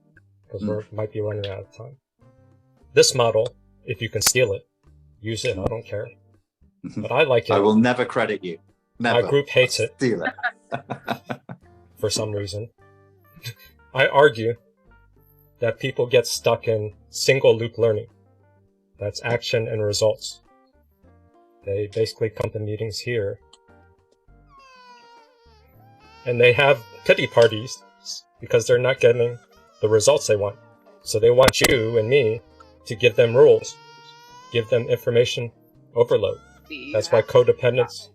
because we might be running out of time. This model, if you can steal it, use it. I don't care. But I like it. I will never credit you. Never. My group hates it. Steal it. For some reason. I argue that people get stuck in single loop learning. That's action and results. They basically come to meetings here, and they have pity parties because they're not getting the results they want. So they want you and me to give them rules, give them information overload. That's why codependence,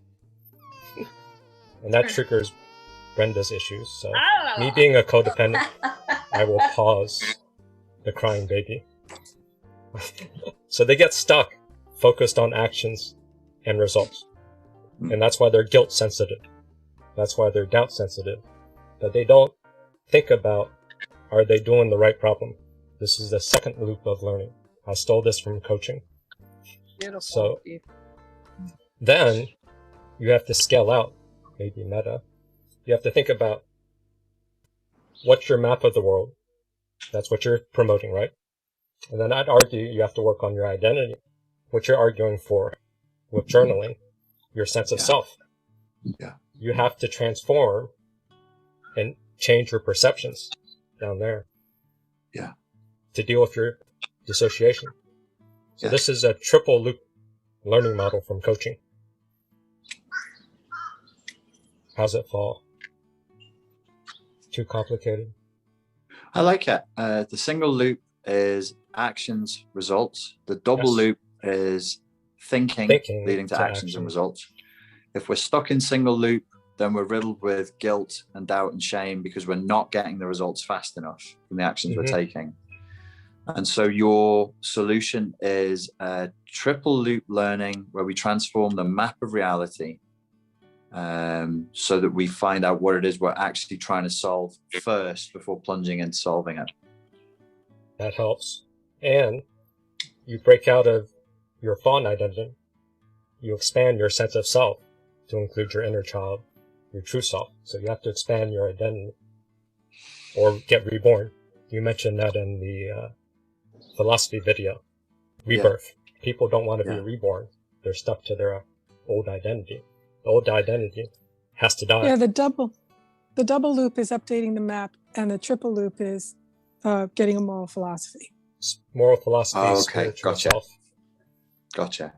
and that triggers Brenda's issues. So me being a codependent, I will pause the crying baby. So they get stuck, focused on actions and results. And that's why they're guilt sensitive. That's why they're doubt sensitive. But they don't think about, are they doing the right problem? This is the second loop of learning. I stole this from coaching. Beautiful. So then you have to scale out, maybe meta. You have to think about what's your map of the world. That's what you're promoting, right? And then I'd argue you have to work on your identity, what you're arguing for with journaling, your sense of self. Yeah. You have to transform and change your perceptions down there. Yeah. To deal with your dissociation. So this is a triple loop learning model from coaching. How's it fall? Too complicated? I like it. The single loop is actions, results. The double loop is thinking leading to actions and results. If we're stuck in single loop, then we're riddled with guilt and doubt and shame because we're not getting the results fast enough from the actions we're taking. And so your solution is a triple loop learning where we transform the map of reality so that we find out what it is we're actually trying to solve first before plunging into solving it. That helps. And you break out of your fawn identity. You expand your sense of self to include your inner child, your true self. So you have to expand your identity or get reborn. You mentioned that in the philosophy video. Rebirth. People don't want to be reborn. They're stuck to their old identity. the old identity has to die. Yeah, the double loop is updating the map, and the triple loop is getting a moral philosophy. Moral philosophy, okay, spiritual gotcha. self. Gotcha.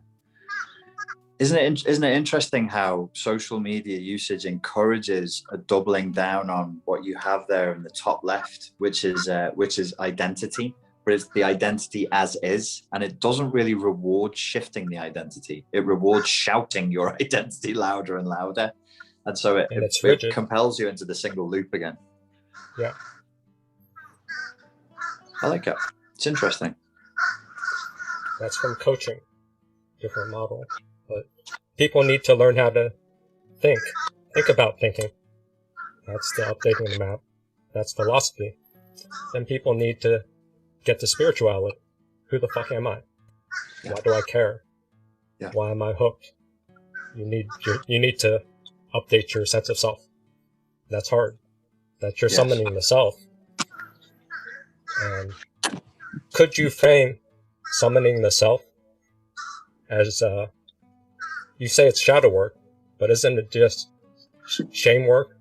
Isn't it interesting how social media usage encourages a doubling down on what you have there in the top left, which is identity, but it's the identity as is, and it doesn't really reward shifting the identity. It rewards shouting your identity louder and louder, and so it compels you into the single loop again. Yeah, I like it. It's interesting. That's from coaching, different model, but people need to learn how to think about thinking. That's the updating the map. That's philosophy. Then people need to get to spirituality. Who the fuck am I? Why do I care? Yeah. Why am I hooked? You need to update your sense of self. That's hard. That you're summoning the self. And could you frame summoning the self as you say it's shadow work, but isn't it just shame work?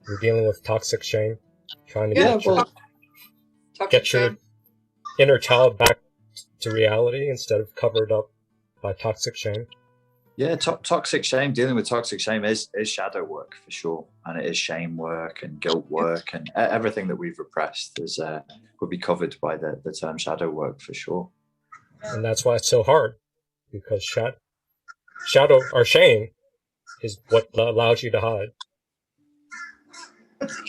You're dealing with toxic shame, trying to get your inner child back to reality instead of covered up by toxic shame. Yeah, toxic shame, dealing with toxic shame is shadow work for sure. And it is shame work and guilt work, and everything that we've repressed would be covered by the term shadow work for sure. And that's why it's so hard, because shadow or shame is what allows you to hide. It's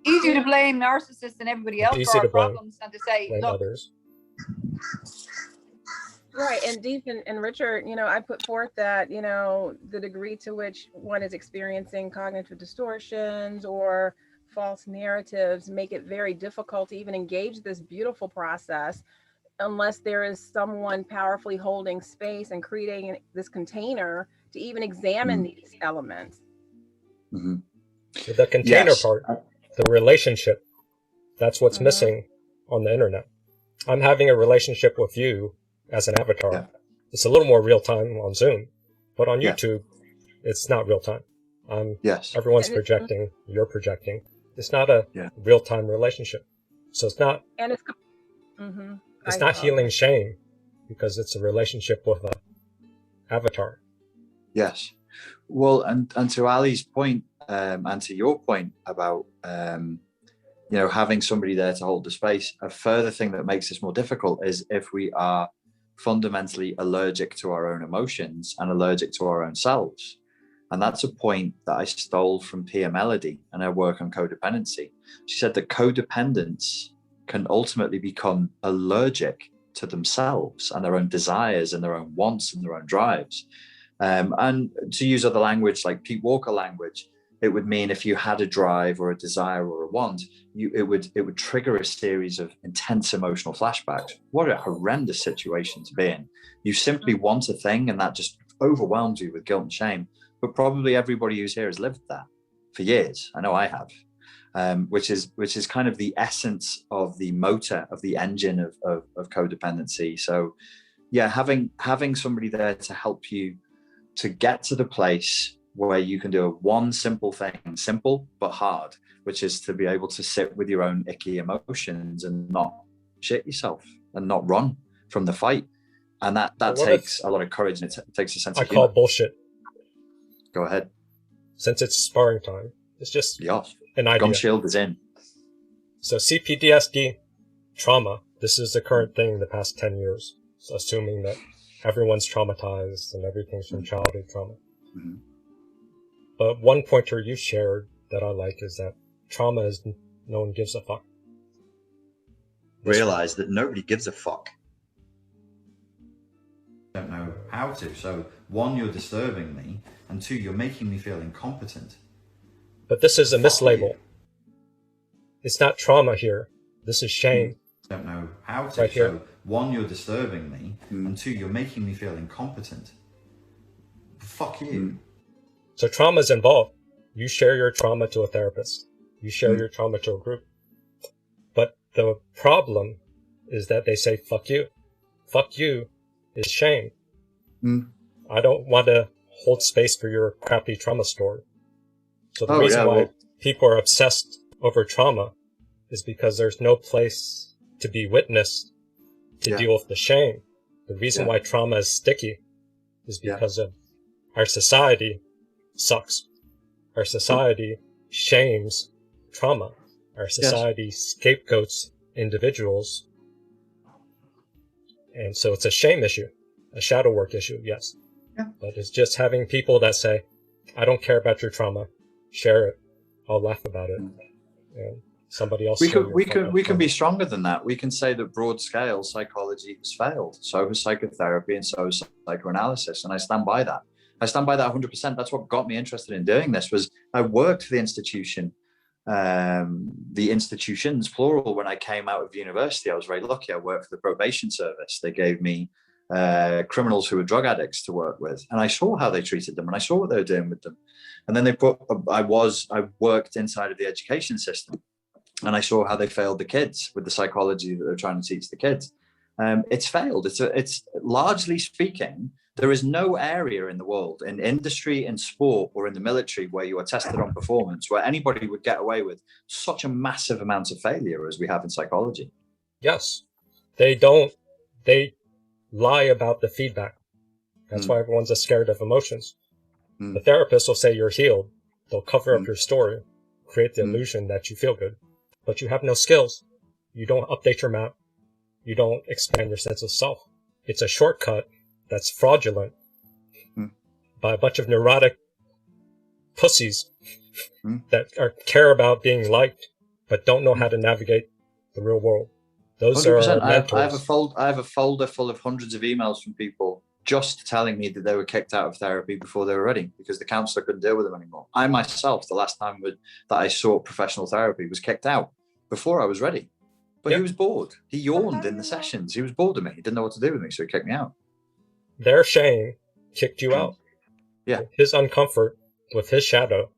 easy to blame narcissists and everybody else for our problems and to say, look, others. Right, and Deep and Richard, I put forth that, the degree to which one is experiencing cognitive distortions or false narratives make it very difficult to even engage this beautiful process unless there is someone powerfully holding space and creating this container to even examine these elements. Mm-hmm. The container part, the relationship, that's what's missing on the internet. I'm having a relationship with you as an avatar. Yeah. It's a little more real time on Zoom, but on YouTube, it's not real time. Everyone's projecting, you're projecting. It's not a real time relationship. So it's not, and it's not healing shame because it's a relationship with an avatar. Yes. Well, and to Ali's point, and to your point about, having somebody there to hold the space, a further thing that makes this more difficult is if we are fundamentally allergic to our own emotions and allergic to our own selves. And that's a point that I stole from Pia Melody and her work on codependency. She said that codependents can ultimately become allergic to themselves and their own desires and their own wants and their own drives. And to use other language, like Pete Walker language, it would mean if you had a drive or a desire or a want, it would trigger a series of intense emotional flashbacks. What a horrendous situation to be in. You simply want a thing and that just overwhelms you with guilt and shame. But probably everybody who's here has lived that for years. I know I have, which is kind of the essence of the motor, of the engine of codependency. So yeah, having somebody there to help you to get to the place where you can do one simple thing, simple but hard, which is to be able to sit with your own icky emotions and not shit yourself and not run from the fight. And that takes a lot of courage, and it takes a sense of humor. I call bullshit. Go ahead. Since it's sparring time, it's just an idea. Gun shield is in. So CPTSD, trauma, this is the current thing in the past 10 years. So assuming that everyone's traumatized and everything's from childhood trauma. Mm-hmm. But one pointer you shared that I like is that trauma is no one gives a fuck. Realize that nobody gives a fuck. I don't know how to. So one, you're disturbing me, and two, you're making me feel incompetent. But this is a mislabel. It's not trauma here. This is shame. I don't know how to. Right here. So one, you're disturbing me, and two, you're making me feel incompetent. Fuck you. So trauma is involved. You share your trauma to a therapist. You share your trauma to a group. But the problem is that they say, fuck you. Fuck you is shame. I don't want to hold space for your crappy trauma story. So the Oh, reason yeah, why well- people are obsessed over trauma is because there's no place to be witnessed to Yeah. deal with the shame. The reason Yeah. why trauma is sticky is Yeah. because of our society sucks. Our society shames trauma. Our society scapegoats individuals. And so it's a shame issue, a shadow work issue, yes. Yeah. But it's just having people that say, I don't care about your trauma, share it. I'll laugh about it. And somebody else. We share can your we fucked can up we can trauma. be stronger than that. We can say that broad scale psychology has failed. So has psychotherapy, and so has psychoanalysis. And I stand by that. I stand by that 100%. That's what got me interested in doing this. Was I worked for the institution, the institutions plural. When I came out of university, I was very lucky. I worked for the probation service. They gave me criminals who were drug addicts to work with, and I saw how they treated them, and I saw what they were doing with them. And then I worked inside of the education system, and I saw how they failed the kids with the psychology that they're trying to teach the kids. It's failed. It's largely speaking, there is no area in the world, in industry, in sport, or in the military, where you are tested on performance, where anybody would get away with such a massive amount of failure as we have in psychology. Yes. They lie about the feedback. That's why everyone's scared of emotions. The therapist will say you're healed. They'll cover up your story, create the illusion that you feel good, but you have no skills. You don't update your map. You don't expand your sense of self. It's a shortcut that's fraudulent by a bunch of neurotic pussies that care about being liked, but don't know how to navigate the real world. Those 100%. are mentors. I have a folder full of hundreds of emails from people just telling me that they were kicked out of therapy before they were ready because the counselor couldn't deal with them anymore. I myself, the last time that I sought professional therapy, was kicked out before I was ready. But he was bored. He yawned in the sessions. He was bored of me. He didn't know what to do with me, so he kicked me out. Their shame kicked you out. Yeah. His uncomfort with his shadow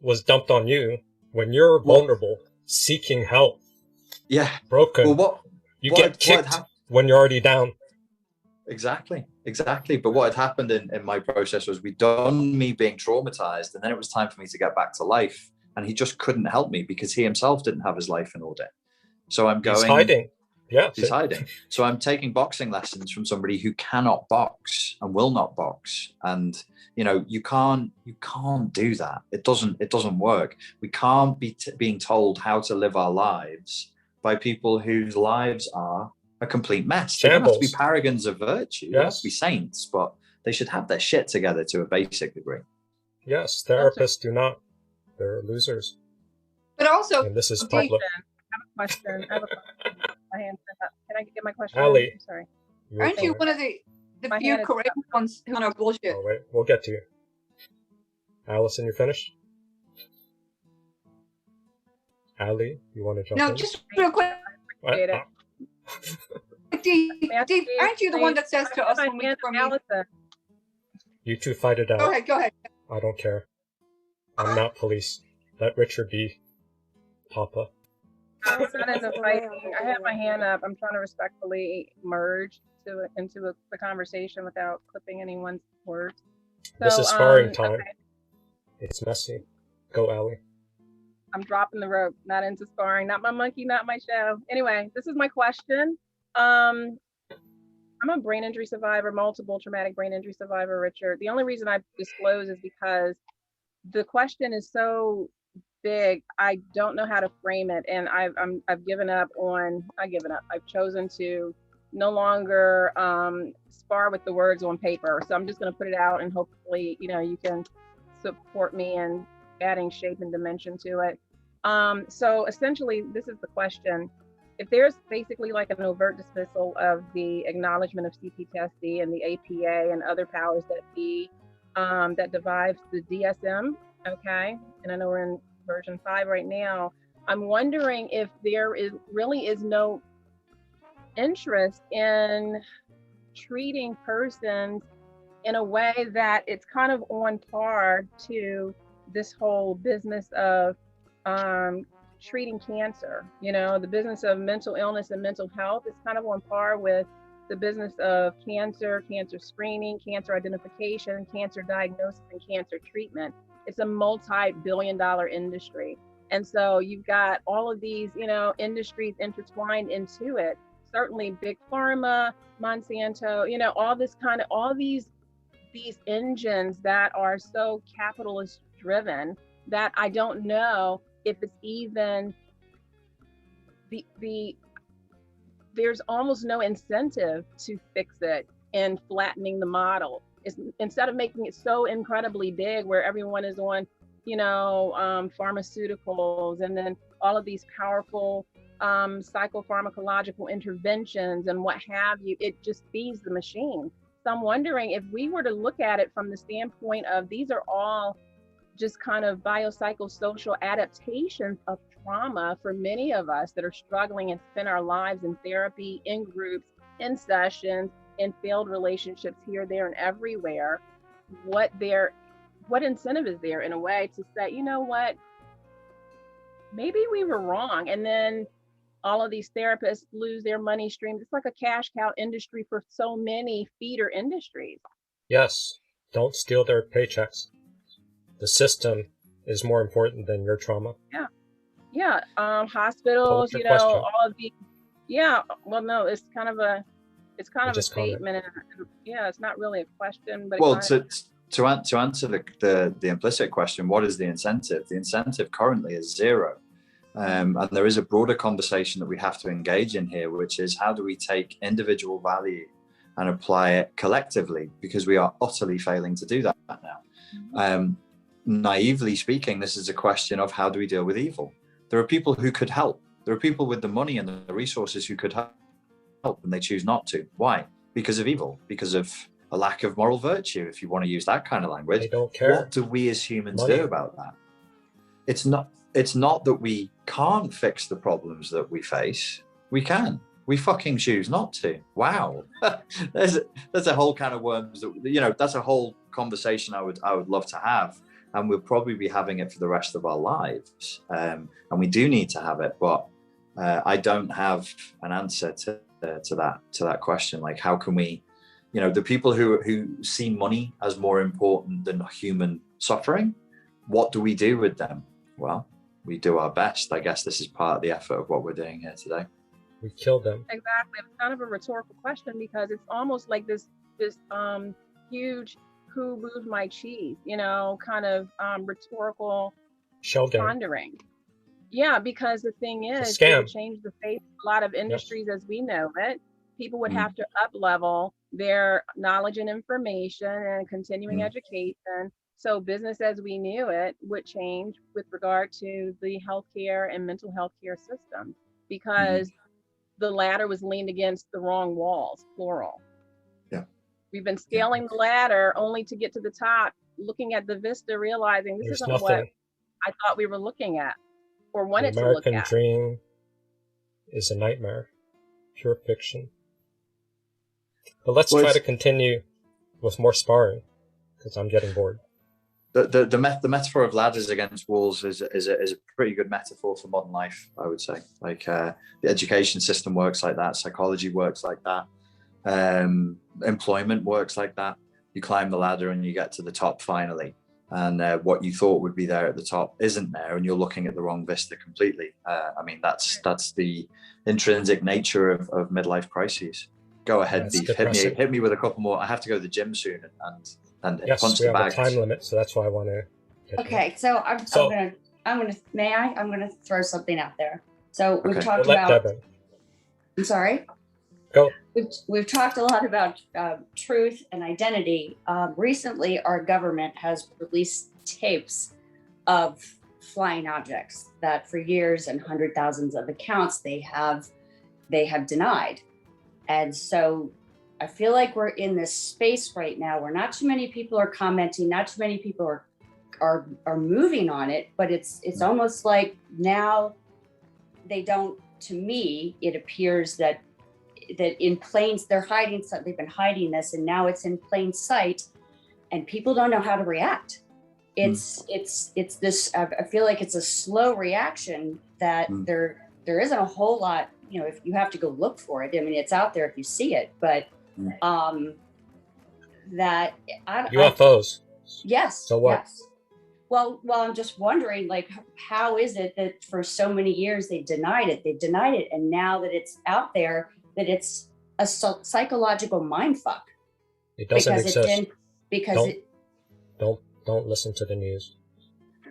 was dumped on you when you're vulnerable, seeking help. Yeah. Broken. Well, you get kicked when you're already down. Exactly. But what had happened in my process was we'd done me being traumatized, and then it was time for me to get back to life. And he just couldn't help me because he himself didn't have his life in order. So I'm going. He's hiding. Yeah. He's hiding. So I'm taking boxing lessons from somebody who cannot box and will not box. And you can't do that. It doesn't work. We can't be being told how to live our lives by people whose lives are a complete mess. They don't have to be paragons of virtue. They have to be saints, but they should have their shit together to a basic degree. Yes, therapists do not. They're losers. But also, and this is public. I have a question. My hand's up. Can I get my question? Allie, I'm sorry. Aren't you one of the few correct ones who know bullshit? Oh, wait, we'll get to you. Allison, you finished? Allie, you want to jump in? No, just real quick. Dave, aren't you the one that says to us when we come in? You two fight it out. Go ahead. I don't care. I'm not police. Let Richard be Papa. I'm not into fighting. I have my hand up. I'm trying to respectfully merge into the conversation without clipping anyone's words. This is sparring time. Okay. It's messy. Go, Allie. I'm dropping the rope. Not into sparring. Not my monkey, not my show. Anyway, this is my question. I'm a brain injury survivor, multiple traumatic brain injury survivor, Richard. The only reason I disclose is because the question is so big. I don't know how to frame it, and I've given up on. I've chosen to no longer spar with the words on paper. So I'm just going to put it out, and hopefully, you can support me in adding shape and dimension to it. So essentially, this is the question. If there's basically like an overt dismissal of the acknowledgement of CPTSD and the APA and other powers that be that divides the DSM, okay? And I know we're in version 5 right now. I'm wondering if there really is no interest in treating persons in a way that it's kind of on par to this whole business of treating cancer. The business of mental illness and mental health is kind of on par with the business of cancer, cancer screening, cancer identification, cancer diagnosis, and cancer treatment. It's a multi-billion-dollar industry. And so you've got all of these, industries intertwined into it. Certainly big pharma, Monsanto, all these engines that are so capitalist driven that I don't know if it's even there's almost no incentive to fix it and flattening the model. Instead of making it so incredibly big where everyone is on, pharmaceuticals and then all of these powerful psychopharmacological interventions and what have you, it just feeds the machine. So I'm wondering if we were to look at it from the standpoint of these are all just kind of biopsychosocial adaptations of trauma for many of us that are struggling and spend our lives in therapy, in groups, in sessions, in failed relationships here, there, and everywhere. What incentive is there in a way to say, you know what, maybe we were wrong? And then all of these therapists lose their money streams. It's like a cash cow industry for so many feeder industries. Yes, don't steal their paychecks. The system is more important than your trauma. Yeah. Hospitals, all of the. Yeah. Well, no, it's kind of a statement. And, it's not really a question, but. Well, to answer the implicit question, what is the incentive? The incentive currently is zero. And there is a broader conversation that we have to engage in here, which is how do we take individual value and apply it collectively? Because we are utterly failing to do that now. Naively speaking, this is a question of how do we deal with evil? There are people who could help. There are people with the money and the resources who could help, and they choose not to. Why? Because of evil, because of a lack of moral virtue, if you want to use that kind of language. They don't care. What do we as humans do about that? It's not that we can't fix the problems that we face. We can. We fucking choose not to. Wow. There's a whole can of worms that, that's a whole conversation I would love to have. And we'll probably be having it for the rest of our lives. And we do need to have it, but I don't have an answer to that question. Like, how can we, the people who see money as more important than human suffering, what do we do with them? Well, we do our best. I guess this is part of the effort of what we're doing here today. We kill them. Exactly. It's kind of a rhetorical question because it's almost like this huge who moved my cheese, kind of rhetorical pondering. Yeah, because the thing is, it would change the face of a lot of industries as we know it. People would have to up-level their knowledge and information and continuing education. So business as we knew it would change with regard to the healthcare and mental health care system because the ladder was leaned against the wrong walls, plural. Yeah. We've been scaling the ladder only to get to the top, looking at the vista, realizing this isn't what I thought we were looking at or wanted to look at. The American dream is a nightmare, pure fiction. But let's try to continue with more sparring because I'm getting bored. The metaphor of ladders against walls is a pretty good metaphor for modern life, I would say. Like the education system works like that, psychology works like that, employment works like that. You climb the ladder and you get to the top finally, and what you thought would be there at the top isn't there, and you're looking at the wrong vista completely. I mean, that's the intrinsic nature of midlife crises. Go ahead, Beef. Hit me with a couple more. I have to go to the gym soon and yes, punch we the have bags. a time limit, so that's why I want to. Okay, so I'm gonna throw something out there. So we've talked about. Devin. I'm sorry. Go. We've talked a lot about truth and identity. Recently, our government has released tapes of flying objects that for years and hundred thousands of accounts they have denied. And so I feel like we're in this space right now where not too many people are commenting, not too many people are moving on it, but it's almost like now they don't, to me, it appears that in they're hiding something, they've been hiding this and now it's in plain sight and people don't know how to react. It's this, I feel like it's a slow reaction that there isn't a whole lot if you have to go look for it, I mean, it's out there if you see it, but UFOs. Yes. So what? Yes. Well, I'm just wondering, like, how is it that for so many years they denied it? They denied it, and now that it's out there, that it's a psychological mind fuck. It doesn't because exist. It didn't, because don't listen to the news.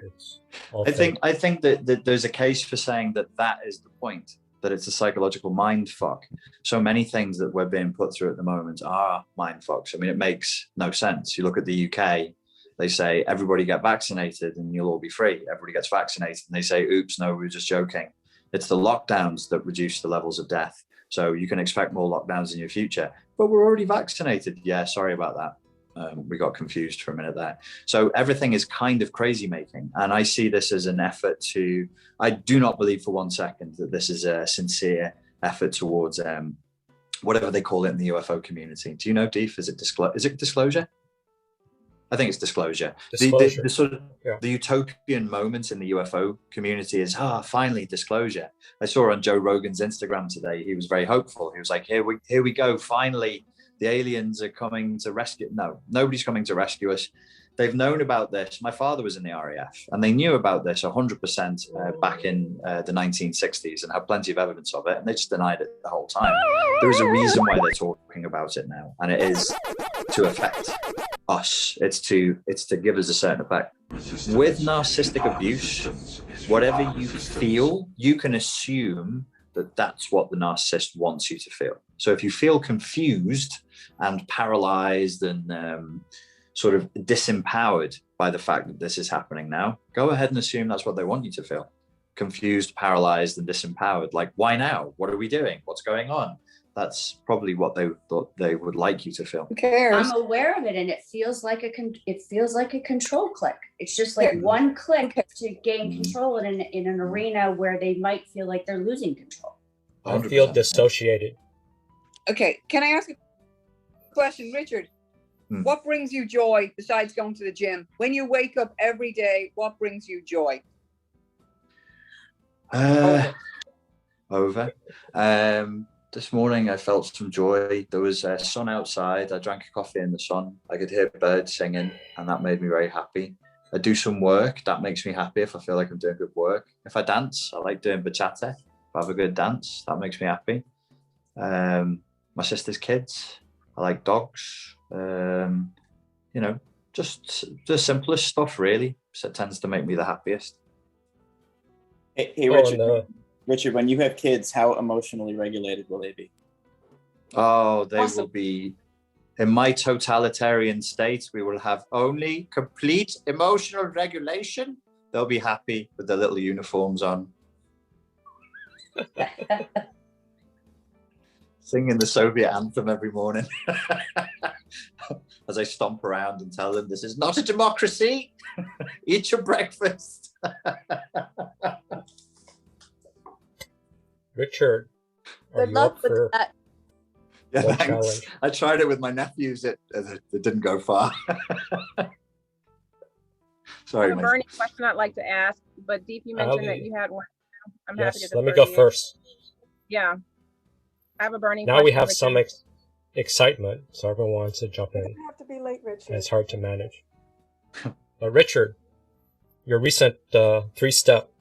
It's all I fake. think that there's a case for saying that is the point, that it's a psychological mind fuck. So many things that we're being put through at the moment are mind fucks. I mean, it makes no sense. You look at the UK, they say everybody get vaccinated and you'll all be free. Everybody gets vaccinated and they say, oops, no, we were just joking. It's the lockdowns that reduce the levels of death. So you can expect more lockdowns in your future, but we're already vaccinated. Yeah, sorry about that. We got confused for a minute there. So everything is kind of crazy making. And I see this as an effort I do not believe for 1 second that this is a sincere effort towards whatever they call it in the UFO community. Do you know, Deef? Is it disclosure? I think it's disclosure. The sort of the utopian moment in the UFO community is, finally disclosure. I saw on Joe Rogan's Instagram today, he was very hopeful. He was like, here we go, finally. The aliens are coming to rescue. No, nobody's coming to rescue us. They've known about this. My father was in the RAF, and they knew about this 100% back in the 1960s and had plenty of evidence of it, and they just denied it the whole time. There is a reason why they're talking about it now, and it is to affect us. It's to give us a certain effect. With narcissistic abuse, whatever you feel, you can assume that that's what the narcissist wants you to feel. So if you feel confused and paralyzed and sort of disempowered by the fact that this is happening now, go ahead and assume that's what they want you to feel. Confused, paralyzed, and disempowered. Like, why now? What are we doing? What's going on? That's probably what they thought they would like you to feel. Who cares? I'm aware of it, and it feels like a control click. It's just like one click to gain control in an arena where they might feel like they're losing control. I feel dissociated. Okay, can I ask a question, Richard? What brings you joy besides going to the gym? When you wake up every day, what brings you joy? Over. This morning I felt some joy. There was sun outside. I drank a coffee in the sun. I could hear birds singing, and that made me very happy. I do some work. That makes me happy if I feel like I'm doing good work. If I dance, I like doing bachata. If I have a good dance, that makes me happy. My sister's kids. I like dogs. Just the simplest stuff, really. So it tends to make me the happiest. Hey Richard. Richard, when you have kids, how emotionally regulated will they be? Oh, they will be, in my totalitarian state, we will have only complete emotional regulation. They'll be happy with their little uniforms on. Singing the Soviet anthem every morning as I stomp around and tell them this is not a democracy. Eat your breakfast. Richard, good luck with that. Yeah, thanks. I tried it with my nephews. It didn't go far. Sorry. I have a burning question I'd like to ask, but Deep, you mentioned that you had one. I'm happy to let me go first. Yeah. I have a burning question. Now we have some excitement, so everyone wants to jump in. You have to be late, Richard. And it's hard to manage. But Richard, your recent 3-step,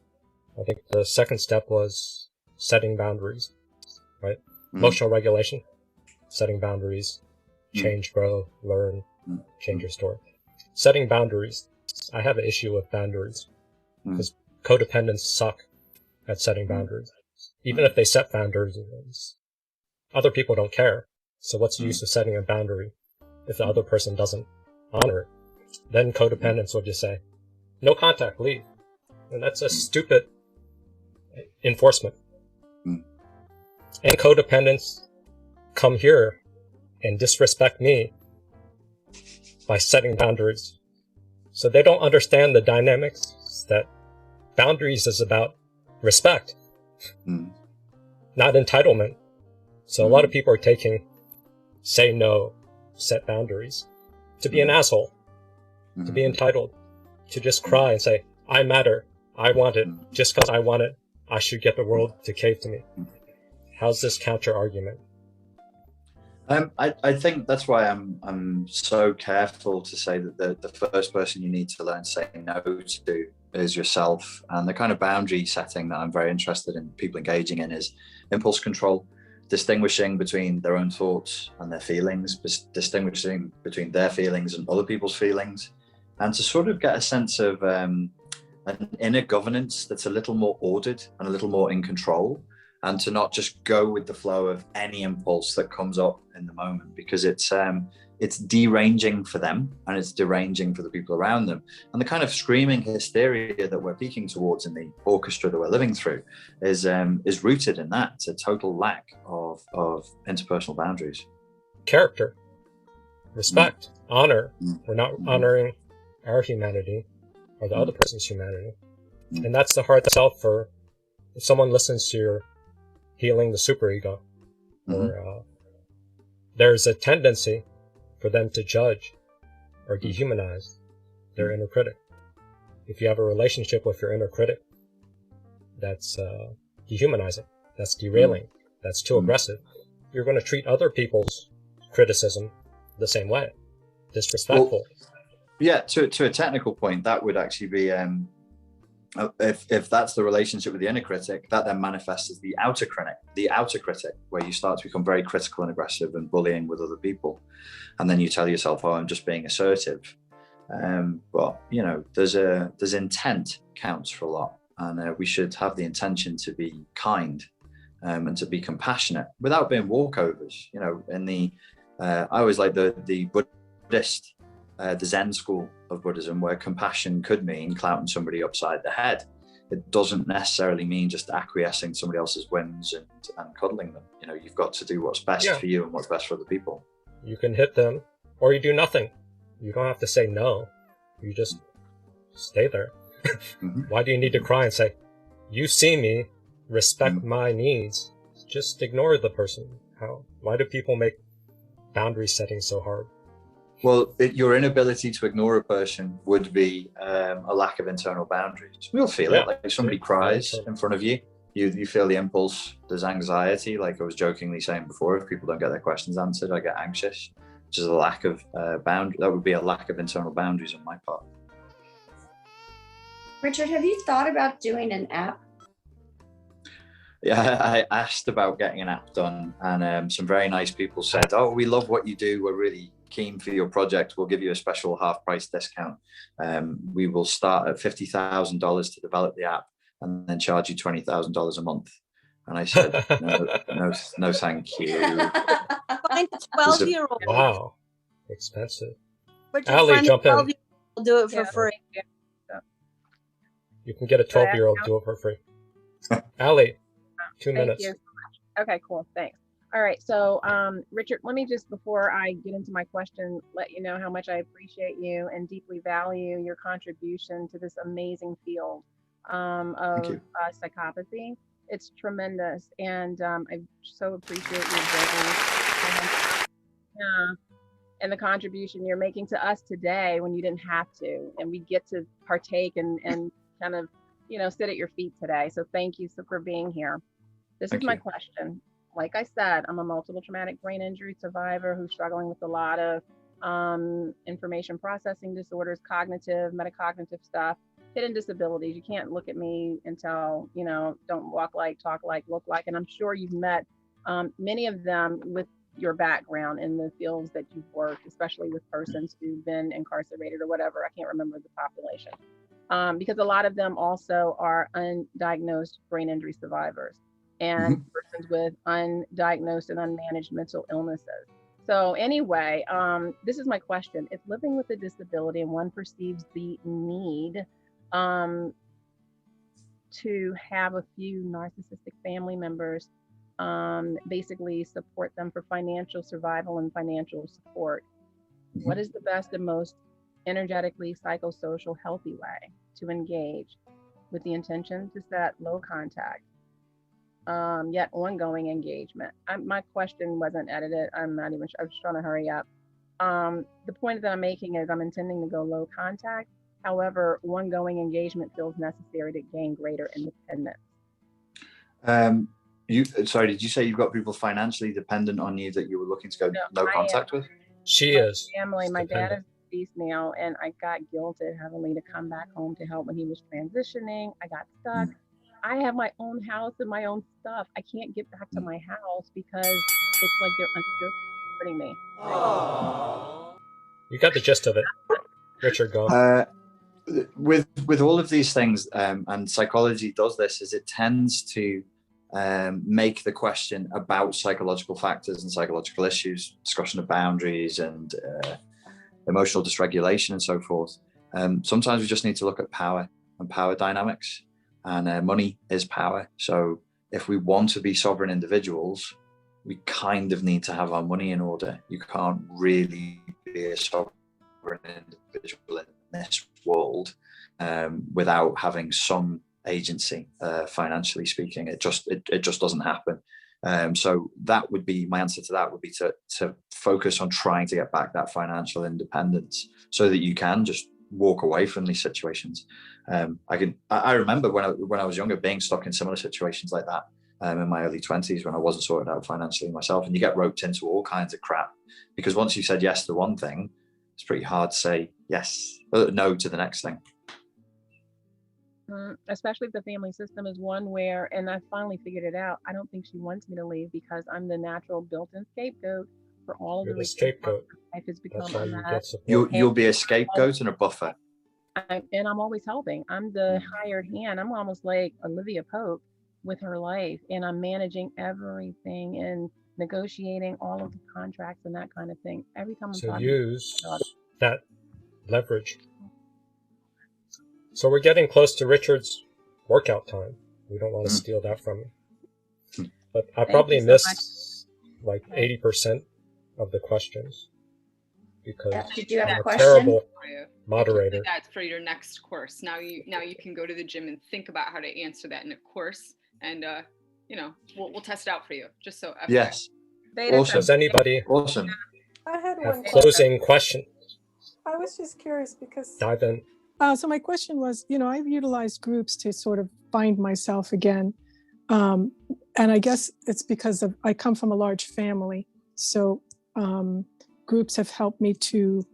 I think the second step was setting boundaries, right? Emotional regulation, setting boundaries, change, grow, learn, change your story. Setting boundaries. I have an issue with boundaries because codependents suck at setting boundaries. Even if they set boundaries, other people don't care. So what's the use of setting a boundary if the other person doesn't honor it? Then codependents will just say, no contact, leave. And that's a stupid enforcement. And codependents come here and disrespect me by setting boundaries. So they don't understand the dynamics that boundaries is about respect, not entitlement. So a lot of people are taking say no, set boundaries to be an asshole, to be entitled, to just cry and say, I matter, I want it. Just because I want it, I should get the world to cave to me. How's this counter argument? I think that's why I'm so careful to say that the first person you need to learn to say no to is yourself. And the kind of boundary setting that I'm very interested in people engaging in is impulse control, distinguishing between their own thoughts and their feelings, distinguishing between their feelings and other people's feelings, and to sort of get a sense of an inner governance that's a little more ordered and a little more in control, and to not just go with the flow of any impulse that comes up in the moment, because it's deranging for them and it's deranging for the people around them. And the kind of screaming hysteria that we're peaking towards in the orchestra that we're living through is rooted in that. It's a total lack of interpersonal boundaries. Character, respect, honor. We're not honoring our humanity or the other person's humanity. And that's the hard self for if someone listens to your healing the superego, or there's a tendency for them to judge or dehumanize their inner critic. If you have a relationship with your inner critic, that's dehumanizing, that's derailing, that's too aggressive. You're going to treat other people's criticism the same way, disrespectful. Well, yeah, to a technical point, that would actually be if that's the relationship with the inner critic, that then manifests as the outer critic, where you start to become very critical and aggressive and bullying with other people, and then you tell yourself, "Oh, I'm just being assertive." But you know, there's intent counts for a lot, and we should have the intention to be kind and to be compassionate without being walkovers. You know, in the I always like the Buddhist. The Zen school of Buddhism, where compassion could mean clouting somebody upside the head. It doesn't necessarily mean just acquiescing to somebody else's whims and cuddling them. You know, you've got to do what's best for you and what's best for other people. You can hit them, or you do nothing. You don't have to say no. You just stay there. Why do you need to cry and say, "You see me, respect my needs"? Just ignore the person. Why do people make boundary setting so hard? Well, your inability to ignore a person would be a lack of internal boundaries. We'll feel it. Like if somebody cries in front of you, you feel the impulse. There's anxiety. Like I was jokingly saying before, if people don't get their questions answered, I get anxious, which is a lack of boundary. That would be a lack of internal boundaries on my part. Richard, have you thought about doing an app? Yeah, I asked about getting an app done, and some very nice people said, "Oh, we love what you do. We're really keen for your project. We'll give you a special half-price discount. We will start at $50,000 to develop the app, and then charge you $20,000 a month." And I said, no, thank you. Find a 12-year-old. Wow, expensive. Ali, jump in. I'll do it for free. You can get a 12-year-old do it for free. Ali, 2 minutes. Thank you so much. Okay, cool. Thanks. All right. So, Richard, let me just, before I get into my question, let you know how much I appreciate you and deeply value your contribution to this amazing field of psychopathy. It's tremendous. And I so appreciate your journey and the contribution you're making to us today when you didn't have to. And we get to partake and kind of, sit at your feet today. So thank you for being here. This is my question. Like I said, I'm a multiple traumatic brain injury survivor who's struggling with a lot of information processing disorders, cognitive, metacognitive stuff, hidden disabilities. You can't look at me and tell, don't walk like, talk like, look like. And I'm sure you've met many of them with your background in the fields that you've worked, especially with persons who've been incarcerated or whatever. I can't remember the population. Because a lot of them also are undiagnosed brain injury survivors and persons with undiagnosed and unmanaged mental illnesses. So anyway, this is my question. If living with a disability and one perceives the need to have a few narcissistic family members basically support them for financial survival and financial support, what is the best and most energetically psychosocial healthy way to engage with the intention to set low contact yet ongoing engagement? My question wasn't edited. I'm not even sure. I was trying to hurry up. The point that I'm making is I'm intending to go low contact. However, ongoing engagement feels necessary to gain greater independence. Sorry, did you say you've got people financially dependent on you that you were looking to go no contact with? She is. Family. My dad is deceased now, and I got guilted heavily to come back home to help when he was transitioning. I got stuck. I have my own house and my own stuff. I can't get back to my house because it's like they're hurting me. You got the gist of it. Richard, go. With all of these things, and psychology does this, is it tends to make the question about psychological factors and psychological issues, discussion of boundaries and emotional dysregulation and so forth. Sometimes we just need to look at power and power dynamics, and money is power. So if we want to be sovereign individuals, we kind of need to have our money in order. You can't really be a sovereign individual in this world without having some agency, financially speaking. It just doesn't happen. So that would be my answer to that, would be to focus on trying to get back that financial independence so that you can just walk away from these situations. I remember when I was younger being stuck in similar situations like that in my early 20s when I wasn't sorted out financially myself, and you get roped into all kinds of crap because once you said yes to one thing, it's pretty hard to say no to the next thing. Especially if the family system is one where, and I finally figured it out, I don't think she wants me to leave because I'm the natural built-in scapegoat for all of the scapegoat. Life has become That's a how mess. You'll be a scapegoat and a buffer. And I'm always helping. I'm the hired hand. I'm almost like Olivia Pope with her life, and I'm managing everything and negotiating all of the contracts and that kind of thing. Every time I'm So talking use that leverage. So we're getting close to Richard's workout time. We don't want to steal that from him. But I probably missed like 80% of the questions because Did you have I'm a a question? terrible moderator. That's for your next course. Now you can go to the gym and think about how to answer that in a course, and we'll test it out for you. Just so FYI. Yes. Awesome. Does anybody awesome I had have one closing question? I was just curious because Dive in. So my question was, I've utilized groups to sort of find myself again. And I guess it's because I come from a large family. So groups have helped me to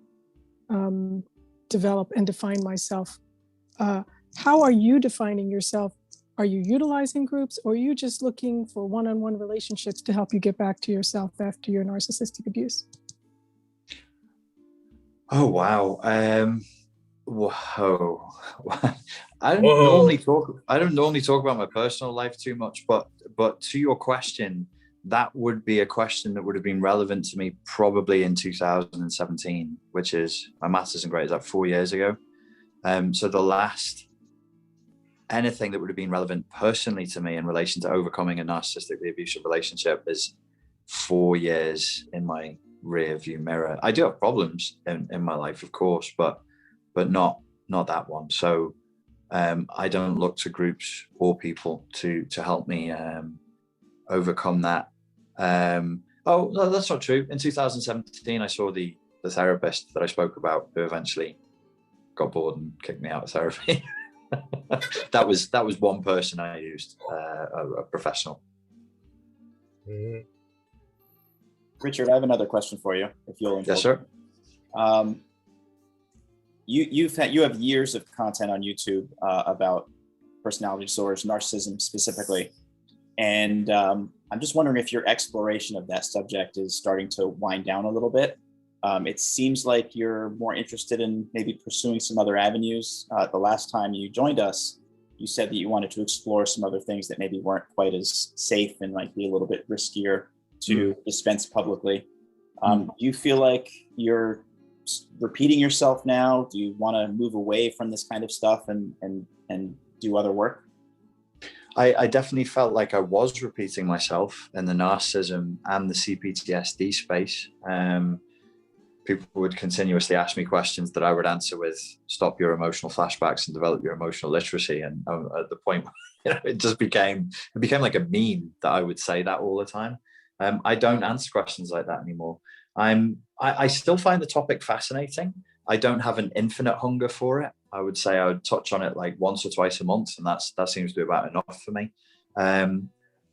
develop and define myself. How are you defining yourself? Are you utilizing groups, or are you just looking for one-on-one relationships to help you get back to yourself after your narcissistic abuse? Oh, wow. Whoa. I don't normally talk about my personal life too much, but to your question, that would be a question that would have been relevant to me probably in 2017, which is my master's isn't great, is that 4 years ago. So the last anything that would have been relevant personally to me in relation to overcoming a narcissistically abusive relationship is 4 years in my rear view mirror. I do have problems in my life, of course, but not that one. So I don't look to groups or people to help me overcome that. Oh, no, that's not true. In 2017, I saw the therapist that I spoke about, who eventually got bored and kicked me out of therapy. that was one person I used, a professional. Mm-hmm. Richard, I have another question for you, if you'll indulge. Yes, sir. You have years of content on YouTube about personality disorders, narcissism specifically, and I'm just wondering if your exploration of that subject is starting to wind down a little bit. It seems like you're more interested in maybe pursuing some other avenues. The last time you joined us, you said that you wanted to explore some other things that maybe weren't quite as safe and might be a little bit riskier to dispense publicly. Do you feel like you're repeating yourself now? Do you want to move away from this kind of stuff and do other work? I definitely felt like I was repeating myself in the narcissism and the CPTSD space. People would continuously ask me questions that I would answer with "stop your emotional flashbacks and develop your emotional literacy." And at the point, it became like a meme that I would say that all the time. I don't answer questions like that anymore. I still find the topic fascinating. I don't have an infinite hunger for it. I would say I would touch on it like once or twice a month, and that seems to be about enough for me.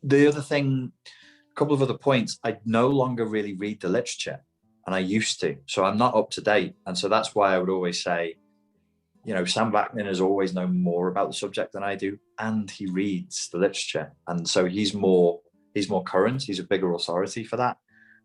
the other thing, a couple of other points, I no longer really read the literature, and I used to. So I'm not up to date. And so that's why I would always say, you know, Sam Vaknin has always known more about the subject than I do, and he reads the literature. And so he's more current. He's a bigger authority for that.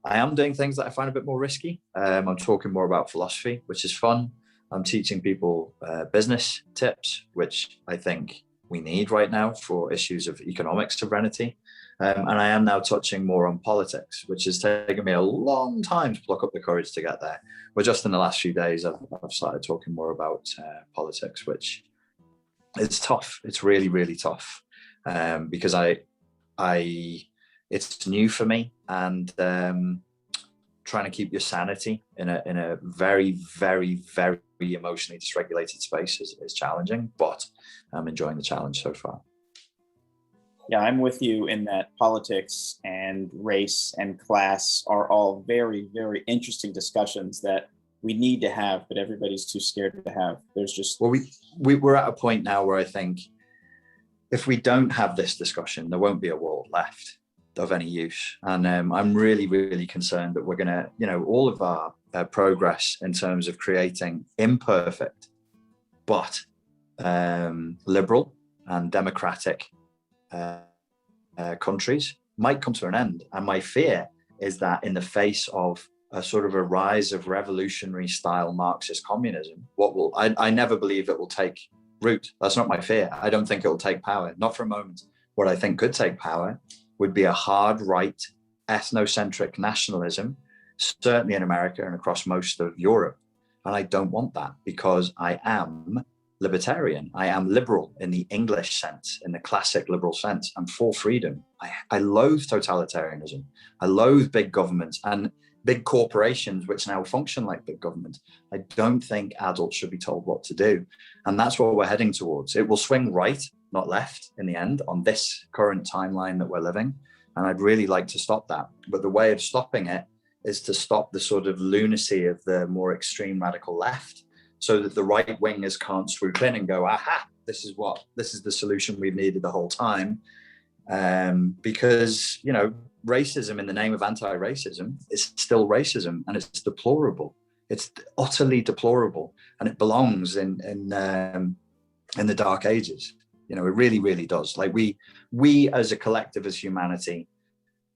I am doing things that I find a bit more risky. I'm talking more about philosophy, which is fun. I'm teaching people business tips, which I think we need right now for issues of economic sovereignty. And I am now touching more on politics, which has taken me a long time to pluck up the courage to get there. But just in the last few days, I've started talking more about politics, which is tough. It's really, really tough because it's new for me, and trying to keep your sanity in a very, very, very emotionally dysregulated space is challenging, but I'm enjoying the challenge so far. Yeah, I'm with you in that politics and race and class are all very, very interesting discussions that we need to have, but everybody's too scared to have. There's just... Well, we're at a point now where I think if we don't have this discussion, there won't be a world left of any use. And I'm really, really concerned that we're going to, you know, all of our progress in terms of creating imperfect, but liberal and democratic countries might come to an end. And my fear is that in the face of a sort of a rise of revolutionary style Marxist communism, I never believe it will take root. That's not my fear. I don't think it will take power, not for a moment. What I think could take power would be a hard right ethnocentric nationalism, certainly in America and across most of Europe. And I don't want that, because I am libertarian. I am liberal in the English sense, in the classic liberal sense. I'm for freedom. I loathe totalitarianism. I loathe big governments and big corporations, which now function like big government. I don't think adults should be told what to do. And that's what we're heading towards. It will swing right, not left in the end, on this current timeline that we're living. And I'd really like to stop that. But the way of stopping it is to stop the sort of lunacy of the more extreme radical left, so that the right wingers can't swoop in and go, aha, this is the solution we've needed the whole time. Because, you know, racism in the name of anti-racism is still racism, and it's deplorable. It's utterly deplorable, and it belongs in the dark ages. You know, it really, really does. Like we as a collective, as humanity,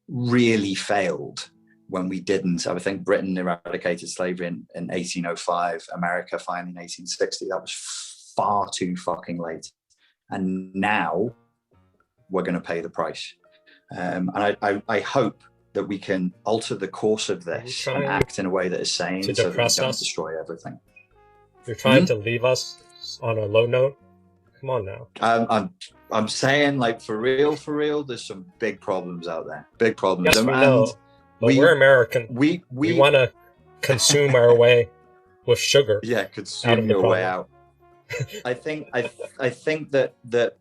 really failed when we didn't. I think Britain eradicated slavery in 1805, America finally in 1860. That was far too fucking late. And now we're going to pay the price. And I hope that we can alter the course of this and act in a way that is sane, so that we don't destroy everything. You're trying to leave us on a low note? Come on now. I'm saying, like, for real, there's some big problems out there. Big problems. Yes, we know. But we're American. We want to consume our way with sugar. Yeah, consume your way out. I think that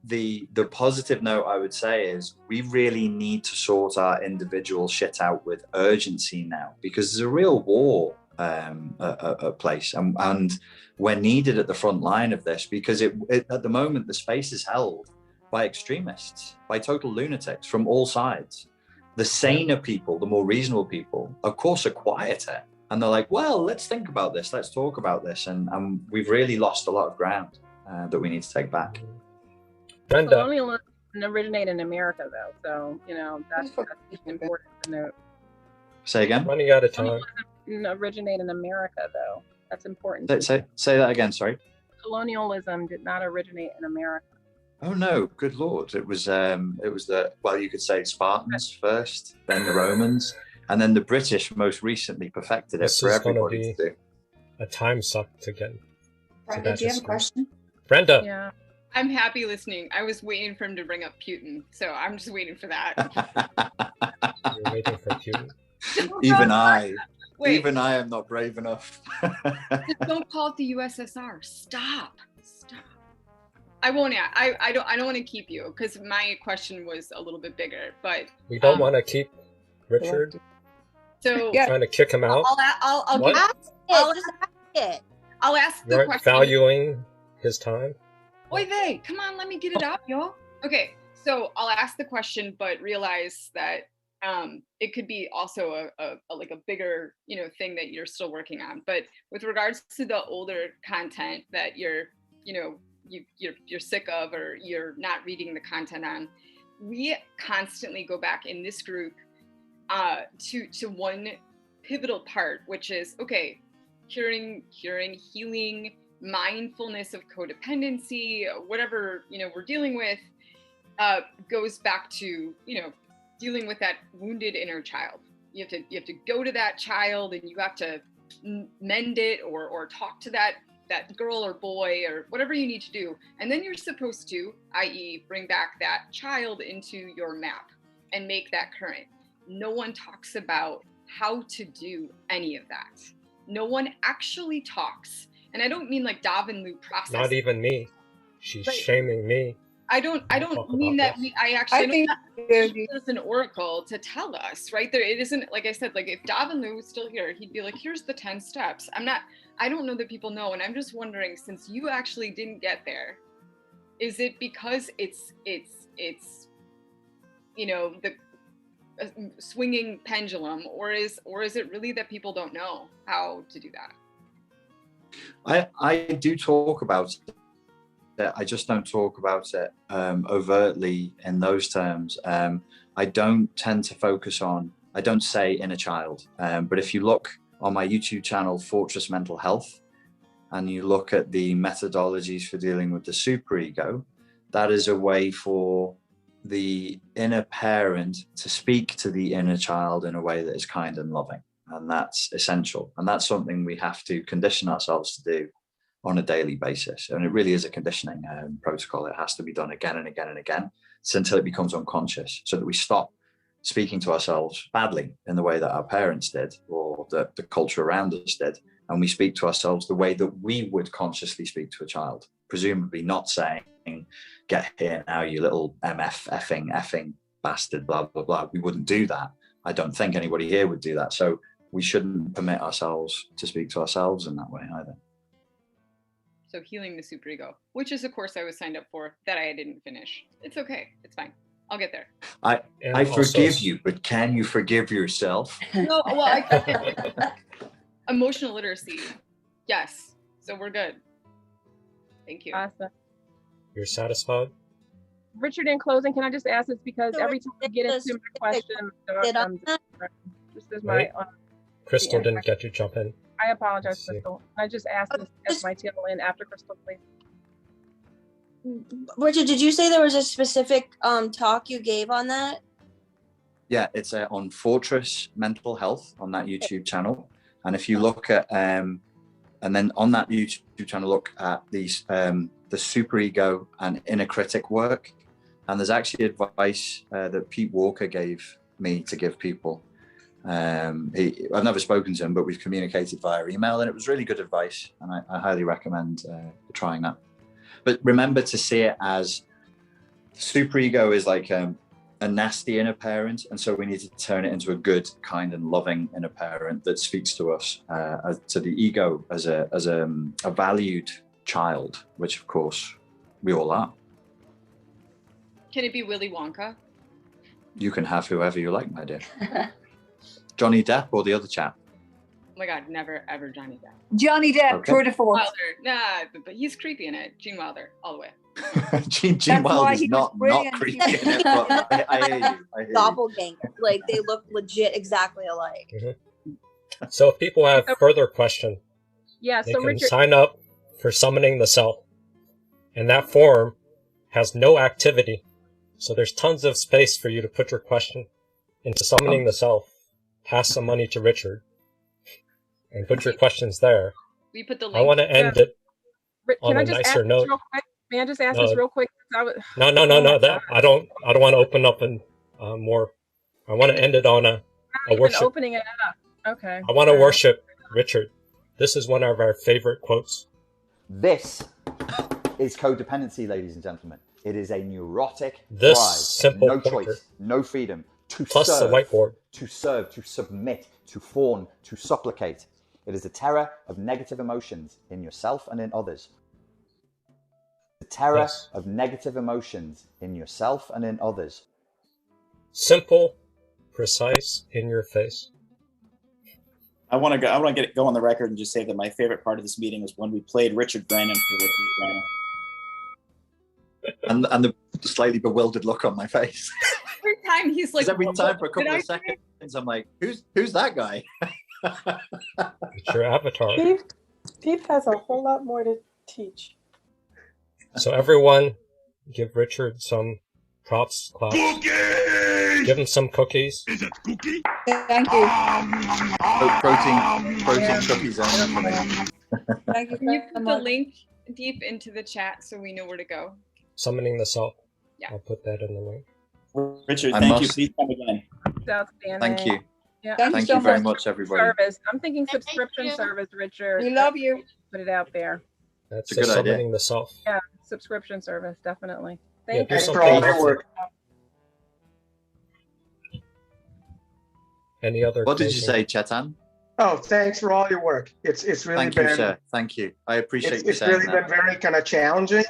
the positive note I would say is we really need to sort our individual shit out with urgency now, because there's a real war a place, and we're needed at the front line of this, because it at the moment the space is held by extremists, by total lunatics from all sides. The saner people, the more reasonable people, of course, are quieter. And they're like, well, let's think about this. Let's talk about this. And we've really lost a lot of ground that we need to take back. Brenda. Colonialism didn't originate in America, though. So, you know, that's important to note. Say again? Running out of time. Colonialism didn't originate in America, though. That's important. Say that again, sorry. Colonialism did not originate in America. Oh no, good Lord. It was you could say Spartans first, then the Romans, and then the British most recently perfected it for everybody to do. A time suck to get. Brenda, do you have a question? Brenda. Yeah. I'm happy listening. I was waiting for him to bring up Putin, so I'm just waiting for that. You're waiting for Putin. Even I am not brave enough. Just don't call it the USSR. Stop. I won't. I don't want to keep you, because my question was a little bit bigger. But we don't want to keep Richard. So trying to kick him out. I'll ask the question. Valuing his time. Oy vey, come on, let me get it out, y'all. Okay, So I'll ask the question, but realize that it could be also a like a bigger, thing that you're still working on. But with regards to the older content that you're sick of, or you're not reading the content on, we constantly go back in this group to one pivotal part, which is, okay, curing, healing, mindfulness of codependency, whatever we're dealing with, goes back to dealing with that wounded inner child. You have to go to that child, and you have to mend it, or talk to that girl or boy or whatever you need to do, and then you're supposed to, i.e., bring back that child into your map and make that current. No one talks about how to do any of that. No one actually talks, and I don't mean like Davin Lu process. Not even me. She's shaming me. I don't mean that I think there's an oracle to tell us, right? There, it isn't, like I said, like if Davin Lu was still here, he'd be like, here's the 10 steps. I don't know that people know, and I'm just wondering, since you actually didn't get there, is it because it's the swinging pendulum, or is it really that people don't know how to do that? I do talk about it. I just don't talk about it overtly in those terms. I don't tend to focus on, I don't say inner child, but if you look on my YouTube channel, Fortress Mental Health, and you look at the methodologies for dealing with the superego, that is a way for the inner parent to speak to the inner child in a way that is kind and loving. And that's essential. And that's something we have to condition ourselves to do on a daily basis. And it really is a conditioning protocol. It has to be done again and again and again until it becomes unconscious, so that we stop speaking to ourselves badly in the way that our parents did, or that the culture around us did, and we speak to ourselves the way that we would consciously speak to a child, presumably not saying, get here now, you little MF effing bastard, blah, blah, blah. We wouldn't do that. I don't think anybody here would do that. So we shouldn't permit ourselves to speak to ourselves in that way either. So healing the superego, which is a course I was signed up for that I didn't finish. It's okay. It's fine. I'll get there. I forgive you, but can you forgive yourself? No, well, I can't. Emotional literacy. Yes. So we're good. Thank you. Awesome. You're satisfied? Richard, in closing, can I just ask this, because every time I get into my question, just as my Crystal didn't get to jump in. I apologize, Crystal. I just asked this as my tail in after Crystal, please. Richard, did you say there was a specific talk you gave on that? Yeah, it's on Fortress Mental Health on that YouTube channel. And if you look at, and then on that YouTube channel, look at these, the superego and inner critic work. And there's actually advice that Pete Walker gave me to give people. I've never spoken to him, but we've communicated via email, and it was really good advice. And I highly recommend trying that. But remember to see it as superego is like a nasty inner parent, and so we need to turn it into a good, kind, and loving inner parent that speaks to us, to the ego as a valued child, which of course we all are. Can it be Willy Wonka? You can have whoever you like, my dear. Johnny Depp or the other chap? Oh my God, never ever Johnny Depp. Johnny Depp, Okay. tour de force. Wilder, nah, but he's creepy in it. Gene Wilder, all the way. Gene That's why Wilder's he was not brilliant. creepy in it, but I hear you. I hear you. Doppelganger. Like they look legit exactly alike. So if people have further questions, Yeah, they so can Richard, sign up for Summoning the Self. And that form has no activity. So there's tons of space for you to put your question into Summoning the Self. Pass some money to Richard and put your questions there. We put the link. I want to end it on can I a just ask nicer this note. real quick? May I just ask No. this real quick? No. That I don't want to open up and more. I want to end it on a worship. Opening it up. Okay. I want to worship Richard. This is one of our favorite quotes. This is codependency, ladies and gentlemen. It is a neurotic This drive. simple No pointer. choice, no freedom. To Plus serve, the whiteboard. to serve, to submit, to fawn, to supplicate. It is a terror of negative emotions in yourself and in others. the terror Yes. of negative emotions in yourself and in others. Simple, precise, in your face. I want to go on the record and just say that my favorite part of this meeting was when we played Richard Grannon for Richard Grannon. And the slightly bewildered look on my face. Every time he's like, Every "What time for a couple did I of seconds, I'm like, who's that guy? It's your avatar. Steve has a whole lot more to teach. So everyone, give Richard some props, claps. Give him some cookies. Thank you. Protein cookies only for me. Thank you Can you so put the much. link deep into the chat so we know where to go? Summoning the self. Yeah. I'll put that in the link. Richard, I thank you. must- Please come again. It's outstanding. Thank you. Yeah. Thank you very much, everybody. Service. I'm thinking Thank subscription you. service, Richard. We love you. Put it out there. That's It's a good idea. summoning the self. Yeah, subscription service, definitely. Yeah, Thank do you. Thanks for something all your else. work. Any other? What did you closing- say, Chetan? Oh, thanks for all your work. It's really Thank you, been sir. Thank you. I appreciate you it's saying really that. been very kind of challenging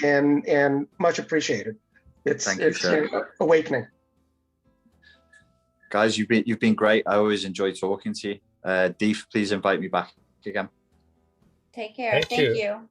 and much appreciated. Thank you, sir. Awakening. Guys, you've been great. I always enjoy talking to you. Deef, please invite me back again. Take care. Thank Thank you. you.